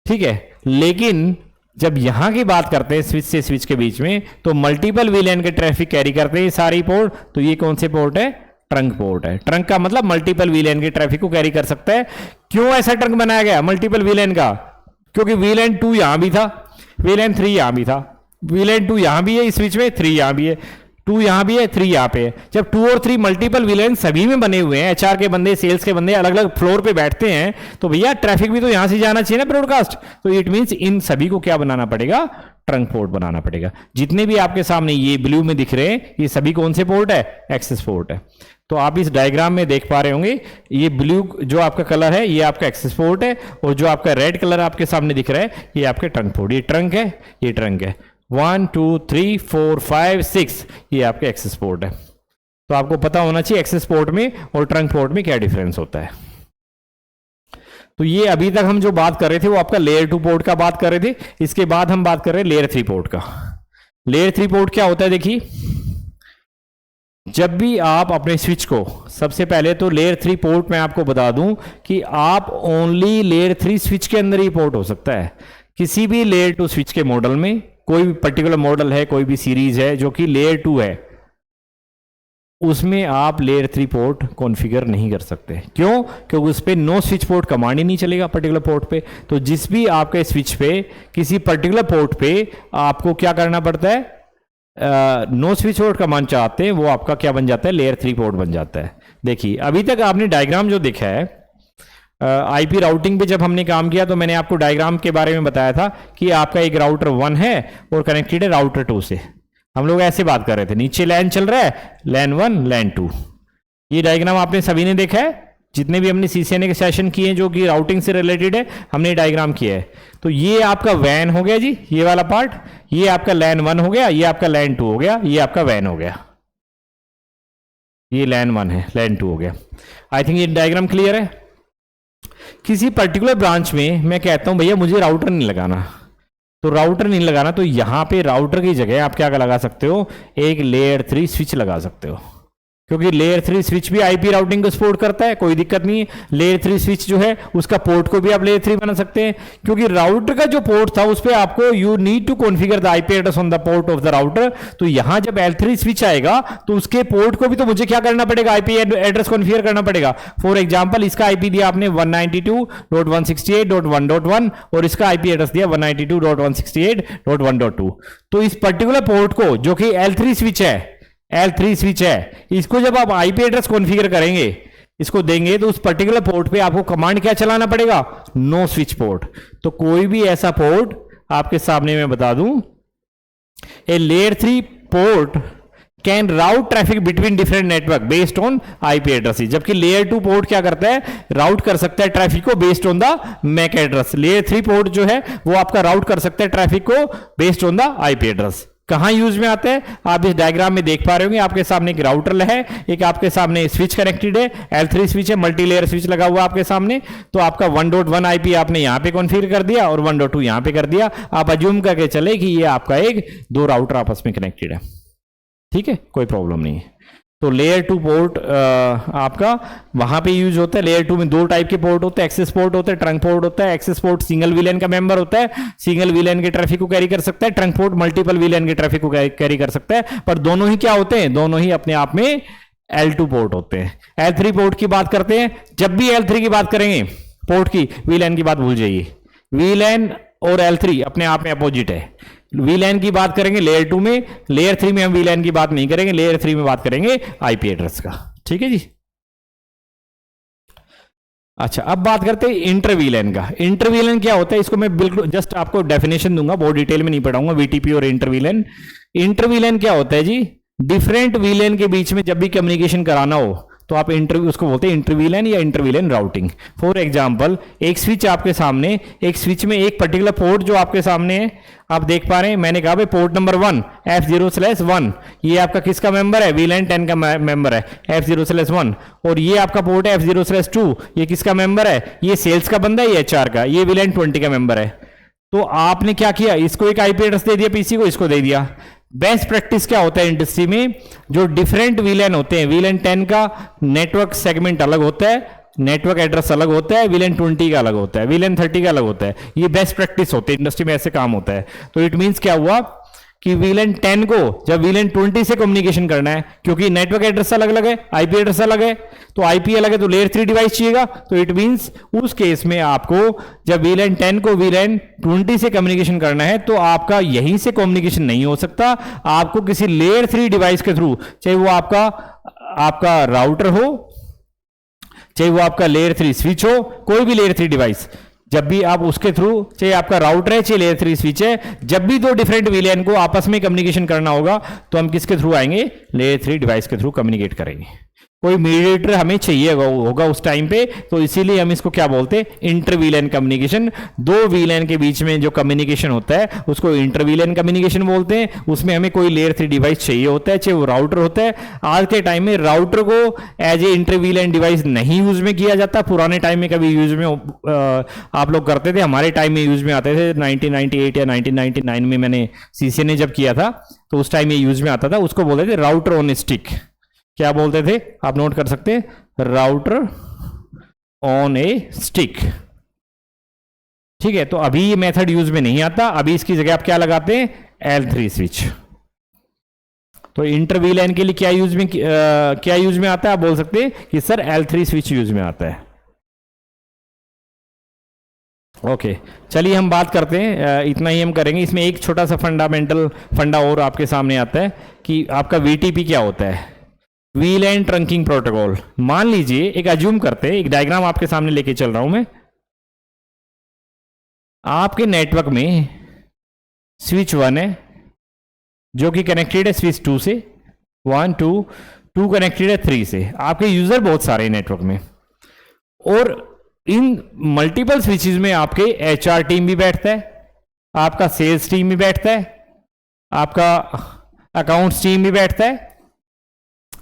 ठीक है, लेकिन जब यहां की बात करते हैं स्विच से स्विच के बीच में, तो मल्टीपल वीलेन के ट्रैफिक कैरी करते हैं सारी पोर्ट, तो ये कौन से पोर्ट है? ट्रंक पोर्ट है। ट्रंक का मतलब मल्टीपल वीलेन के ट्रैफिक को कैरी कर सकता है। क्यों ऐसा ट्रंक बनाया गया मल्टीपल वीलेन का? क्योंकि वीलेन 2 यहां भी था, वीलेन 3 यहां भी था, वीलेन 2 यहां भी है इस स्विच में, 3 यहां भी है, 2 यहां भी है, 3 यहां पे है। जब 2 और 3 मल्टीपल विलेन सभी में बने हुए हैं, एचआर के बंदे, सेल्स के बंदे अलग अलग फ्लोर पे बैठते हैं, तो भैया ट्रैफिक भी तो यहां से जाना चाहिए ना ब्रॉडकास्ट। तो इट मींस इन सभी को क्या बनाना पड़ेगा? ट्रंक पोर्ट बनाना पड़ेगा। जितने भी आपके सामने ये ब्लू में दिख रहे हैं, ये सभी कौन से पोर्ट है? एक्सेस पोर्ट है। तो आप इस डायग्राम में देख पा रहे होंगे, ये ब्लू जो आपका कलर है ये आपका एक्सेस पोर्ट है, और जो आपका रेड कलर आपके सामने दिख रहा है ये आपके ट्रंक पोर्ट। ये ट्रंक है, ये ट्रंक है। 1 2 3 4 5 6 ये आपके एक्सेस पोर्ट है। तो आपको पता होना चाहिए एक्सेस पोर्ट में और ट्रंक पोर्ट में क्या डिफरेंस होता है। तो ये अभी तक हम जो बात कर रहे थे वो आपका लेयर 2 पोर्ट का बात कर रहे थे। इसके बाद हम बात कर रहे हैं लेयर 3 पोर्ट का। लेयर 3 पोर्ट क्या होता है? देखिए, जब भी आप अपने स्विच को, सबसे पहले तो लेयर 3 पोर्ट में आपको बता दूं कि आप ओनली लेयर 3 स्विच के अंदर ही पोर्ट हो सकता है। किसी भी लेयर 2 स्विच के मॉडल में, कोई भी पर्टिकुलर मॉडल है, कोई भी सीरीज है जो कि लेयर 2 है, उसमें आप लेयर 3 पोर्ट कॉन्फ़िगर नहीं कर सकते। क्यों? क्योंकि उस पर नो स्विच पोर्ट कमांड ही नहीं चलेगा पर्टिकुलर पोर्ट पे। तो जिस भी आपके स्विच पे किसी पर्टिकुलर पोर्ट पे आपको क्या करना पड़ता है, नो स्विच पोर्ट कमांड चाहते हैं, वो आपका क्या बन जाता है? लेयर 3 पोर्ट बन जाता है। देखिए, अभी तक आपने डायग्राम जो देखा है, आईपी राउटिंग पे जब हमने काम किया तो मैंने आपको डायग्राम के बारे में बताया था कि आपका एक राउटर 1 है और कनेक्टेड है राउटर 2 से। हम लोग ऐसे बात कर रहे थे, नीचे लैन चल रहा है, लैन 1 लैन 2। ये डायग्राम आपने सभी ने देखा है, जितने भी हमने सीसीएनए के सेशन किए हैं जो कि राउटिंग से रिलेटेड है, हमने डायग्राम किया है। तो ये आपका वैन हो गया जी, ये वाला पार्ट, ये आपका लैन 1 हो गया, ये आपका लैन 2 हो गया, ये आपका वैन हो गया। ये लैन 1 है, लैन 2 हो गया। आई थिंक ये डायग्राम क्लियर है। किसी पर्टिकुलर ब्रांच में मैं कहता हूं भैया मुझे राउटर नहीं लगाना, तो राउटर नहीं लगाना, तो यहां पे राउटर की जगह आप क्या लगा सकते हो? एक लेयर 3 स्विच लगा सकते हो, क्योंकि लेयर 3 स्विच भी आईपी राउटिंग को सपोर्ट करता है, कोई दिक्कत नहीं है। लेयर 3 स्विच जो है उसका पोर्ट को भी आप लेयर 3 बना सकते हैं, क्योंकि राउटर का जो पोर्ट था उस पर आपको you need to configure the IP address on the port of the router. तो यहां जब L3 स्विच आएगा तो उसके पोर्ट को भी तो मुझे क्या करना पड़ेगा? आईपी एड्रेस कॉन्फ़िगर करना पड़ेगा। फॉर एग्जांपल, इसका आईपी दिया आपने 192.168.1.1 और इसका आईपी एड्रेस दिया 192.168.1.2। तो इस पर्टिकुलर पोर्ट को, जो कि L3 स्विच है, L3 स्विच है, इसको जब आप आईपी एड्रेस कॉन्फ़िगर करेंगे, इसको देंगे, तो उस पर्टिकुलर पोर्ट पे आपको कमांड क्या चलाना पड़ेगा? Know switch port. तो कोई भी ऐसा पोर्ट आपके सामने मैं बता दूं, a layer 3 port can route traffic between different network based on IP address. जबकि लेयर 2 पोर्ट क्या करता है? राउट कर सकता है ट्रैफिक को based on the MAC address. Layer 3 port जो है वो आपका राउट कर सकता है ट्रैफिक को based on the IP address. कहां यूज में आते हैं आप इस डायग्राम में देख पा रहे होंगे। आपके सामने एक राउटर है, एक आपके सामने स्विच कनेक्टेड है, L3 स्विच है, मल्टी लेयर स्विच लगा हुआ आपके सामने। तो आपका 1.1 आईपी आपने यहां पे कॉन्फ़िगर कर दिया और 1.2 यहां पे कर दिया। आप अज्यूम करके चले कि ये आपका एक 2 राउटर आपस में कनेक्टेड है। ठीक है, कोई प्रॉब्लम नहीं है। तो लेयर 2 पोर्ट आपका वहां पे यूज होता है। लेयर 2 में 2 टाइप के पोर्ट होते हैं, एक्सेस पोर्ट होता है, ट्रंक पोर्ट होता है। एक्सेस पोर्ट सिंगल विलेन का मेंबर होता है, सिंगल विलेन के ट्रैफिक को कैरी कर सकता है। ट्रंक पोर्ट मल्टीपल विलेन के ट्रैफिक को कैरी कर सकता है। पर दोनों ही क्या होते हैं? दोनों ही अपने आप में L2 पोर्ट होते हैं। L3 पोर्ट की बात करते हैं, जब भी L3 की बात करेंगे पोर्ट की, VLAN की बात भूल जाइए। VLAN और L3 अपने आप में अपोजिट है। VLAN की बात करेंगे लेयर 2 में, लेयर 3 में हम VLAN की बात नहीं करेंगे, लेयर 3 में बात करेंगे IP एड्रेस का। ठीक है जी। अच्छा, अब बात करते हैं इंटर VLAN का। इंटर VLAN क्या होता है, इसको मैं बिल्कुल जस्ट आपको डेफिनेशन दूंगा, बहुत डिटेल में नहीं पढ़ाऊंगा VTP और इंटर VLAN। इंटर VLAN क्या होता है जी, डिफरेंट VLAN के बीच में जब भी कम्युनिकेशन कराना हो तो आप उसको बोलते हैं इंटर VLAN या inter VLAN routing. For example, एक स्विच आपके सामने, एक स्विच में एक पर्टिकुलर पोर्ट जो आपके सामने है, आप देख पा रहे हैं, मैंने कहा भाई पोर्ट नंबर 1 F0/1, ये आपका किसका मेंबर है, VLAN 10 का मेंबर है F0/1। और ये आपका पोर्ट है F0/2, ये किसका मेंबर है, ये सेल्स का बंदा है, ये HR का, ये VLAN 20 का मेंबर है। तो आपने क्या किया, इसको एक IP एड्रेस दे दिया, पीसी को इसको दे दिया। बेस्ट प्रैक्टिस क्या होता है इंडस्ट्री में, जो डिफरेंट VLAN होते हैं, VLAN 10 का नेटवर्क सेगमेंट अलग होता है, नेटवर्क एड्रेस अलग होता है, VLAN 20 का अलग होता है, VLAN 30 का अलग होता है। ये बेस्ट प्रैक्टिस होती है इंडस्ट्री में, ऐसे काम होता है। तो इट मींस क्या हुआ कि VLAN 10 को जब VLAN 20 से कम्युनिकेशन करना है, क्योंकि नेटवर्क एड्रेस अलग अलग है, IP एड्रेस अलग है, तो IP अलग है, तो लेयर 3 डिवाइस चाहिएगा। तो इट मींस उस केस में आपको जब VLAN 10 को VLAN 20 से कम्युनिकेशन करना है, तो आपका यहीं से कम्युनिकेशन नहीं हो सकता, आपको किसी लेयर 3 डिवाइस के थ्रू, चाहे वो आपका राउटर हो, चाहे वो आपका लेयर 3 स्विच हो, कोई भी लेयर 3 डिवाइस, जब भी आप उसके थ्रू, चाहे आपका राउटर है चाहे लेयर 3 स्विच है, जब भी दो डिफरेंट VLAN को आपस में कम्युनिकेशन करना होगा तो हम किसके थ्रू आएंगे, लेयर 3 डिवाइस के थ्रू कम्युनिकेट करेंगे। कोई मीडिएटर हमें चाहिए होगा उस टाइम पे, तो इसीलिए हम इसको क्या बोलते हैं, इंटर VLAN कम्युनिकेशन। दो VLAN के बीच में जो कम्युनिकेशन होता है उसको इंटर VLAN कम्युनिकेशन बोलते हैं। उसमें हमें कोई लेयर 3 डिवाइस चाहिए होता है, चाहे वो राउटर होता है। आज के टाइम में राउटर को as a inter VLAN device नहीं यूज में किया जाता, पुराने टाइम में कभी यूज में आप लोग करते थे, हमारे टाइम में यूज में आते थे। 1998 या 1999 में मैंने CCNA ने जब किया था तो उस टाइम ये यूज में आता था, उसको बोलते थे राउटर ऑन स्टिक। क्या बोलते थे, आप नोट कर सकते हैं, राउटर ऑन ए स्टिक। ठीक है, तो अभी ये मेथड यूज में नहीं आता, अभी इसकी जगह आप क्या लगाते हैं, L3 स्विच। तो इंटर VLAN के लिए क्या यूज में आता है, आप बोल सकते हैं कि सर L3 स्विच यूज में आता है। ओके, चलिए हम बात करते हैं, इतना ही हम करेंगे। इसमें एक छोटा सा फंडा और आपके सामने आता है कि आपका VTP क्या होता है, VLAN ट्रंकिंग प्रोटोकॉल। मान लीजिए, एक अज्यूम करते हैं, एक डायग्राम आपके सामने लेके चल रहा हूं मैं। आपके नेटवर्क में स्विच 1 है जो कि कनेक्टेड है स्विच 2 से, 1 2 कनेक्टेड है 3 से। आपके यूजर बहुत सारे हैं नेटवर्क में, और इन मल्टीपल स्विचेस में आपके HR टीम भी बैठता है, आपका सेल्स टीम भी बैठता है, आपका अकाउंट्स टीम भी बैठता है,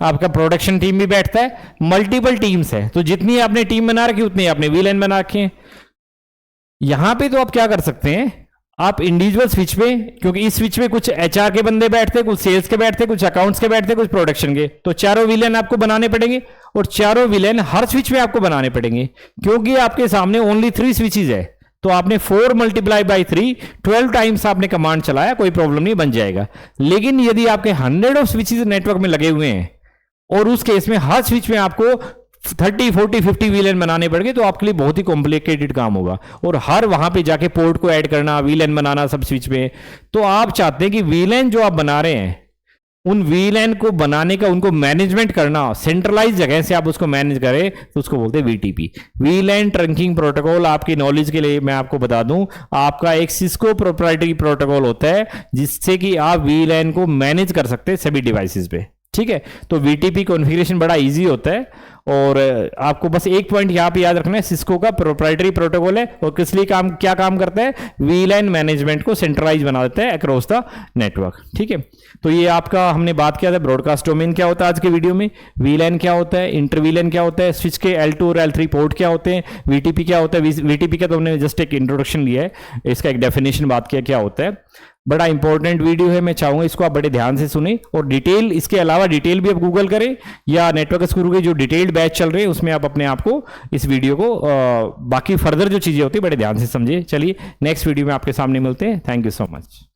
आपका प्रोडक्शन टीम भी बैठता है। मल्टीपल टीम्स है, तो जितनी आपने टीम बना रखी उतनी आपने VLAN बना रखे हैं। यहां पे तो आप क्या कर सकते हैं, आप इंडिविजुअल स्विच पे, क्योंकि इस स्विच पे कुछ HR के बंदे बैठते हैं, कुछ सेल्स के बैठते हैं, कुछ अकाउंट्स के बैठते हैं, कुछ प्रोडक्शन के, तो चारों VLAN आपको बनाने पड़ेंगे, और चारों VLAN हर स्विच में आपको बनाने पड़ेंगे। क्योंकि आपके सामने ओनली 3 स्विचेज है, तो आपने 4 × 3 12 टाइम्स आपने कमांड चलाया, कोई प्रॉब्लम नहीं, बन जाएगा। लेकिन यदि आपके 100 ऑफ स्विचेज नेटवर्क में लगे हुए हैं, और उस केस में हर स्विच में आपको 30 40 50 VLAN बनाने पड़ेंगे, तो आपके लिए बहुत ही कॉम्प्लिकेटेड काम होगा, और हर वहां पे जाके पोर्ट को ऐड करना, VLAN बनाना सब स्विच में। तो आप चाहते हैं कि VLAN जो आप बना रहे हैं, उन VLAN को बनाने का, उनको मैनेजमेंट करना, सेंट्रलाइज जगह से आप उसको मैनेज करें, तो उसको बोलते हैं VTP, VLAN ट्रंकिंग प्रोटोकॉल। आपकी नॉलेज के लिए मैं आपको बता दूं, आपका एक सिस्को प्रोप्राइटरी प्रोटोकॉल होता है जिससे कि आप VLAN को मैनेज कर सकते हैं सभी डिवाइसेस पे। ठीक है, तो VTP कॉन्फ़िगरेशन बड़ा इजी होता है, और आपको बस एक पॉइंट यहां पे याद रखना है, सिस्को का प्रोप्राइटरी प्रोटोकॉल है, और किस लिए क्या काम करता है, VLAN मैनेजमेंट को सेंट्रलाइज बना देता है अक्रॉस द नेटवर्क। ठीक है, तो ये आपका हमने बात किया था ब्रॉडकास्ट डोमेन क्या होता है आज के वीडियो में, VLAN क्या होता है, इंटर VLAN क्या होता है, स्विच के L2 और L3 पोर्ट क्या होते हैं, VTP क्या होता है। VTP का तो हमने जस्ट एक इंट्रोडक्शन लिया है, इसका एक डेफिनेशन बात किया क्या होता है। बड़ा इंपॉर्टेंट वीडियो है, मैं चाहूंगा इसको आप बड़े ध्यान से सुने, और डिटेल, इसके अलावा डिटेल भी आप गूगल करें, या नेटवर्क स्कूल के जो डिटेल्ड बैच चल रहे हैं उसमें आप अपने आप को, इस वीडियो को बाकी फर्दर जो चीजें होती है बड़े ध्यान से समझिए। चलिए नेक्स्ट वीडियो में आपके सामने मिलते हैं। Thank you so much.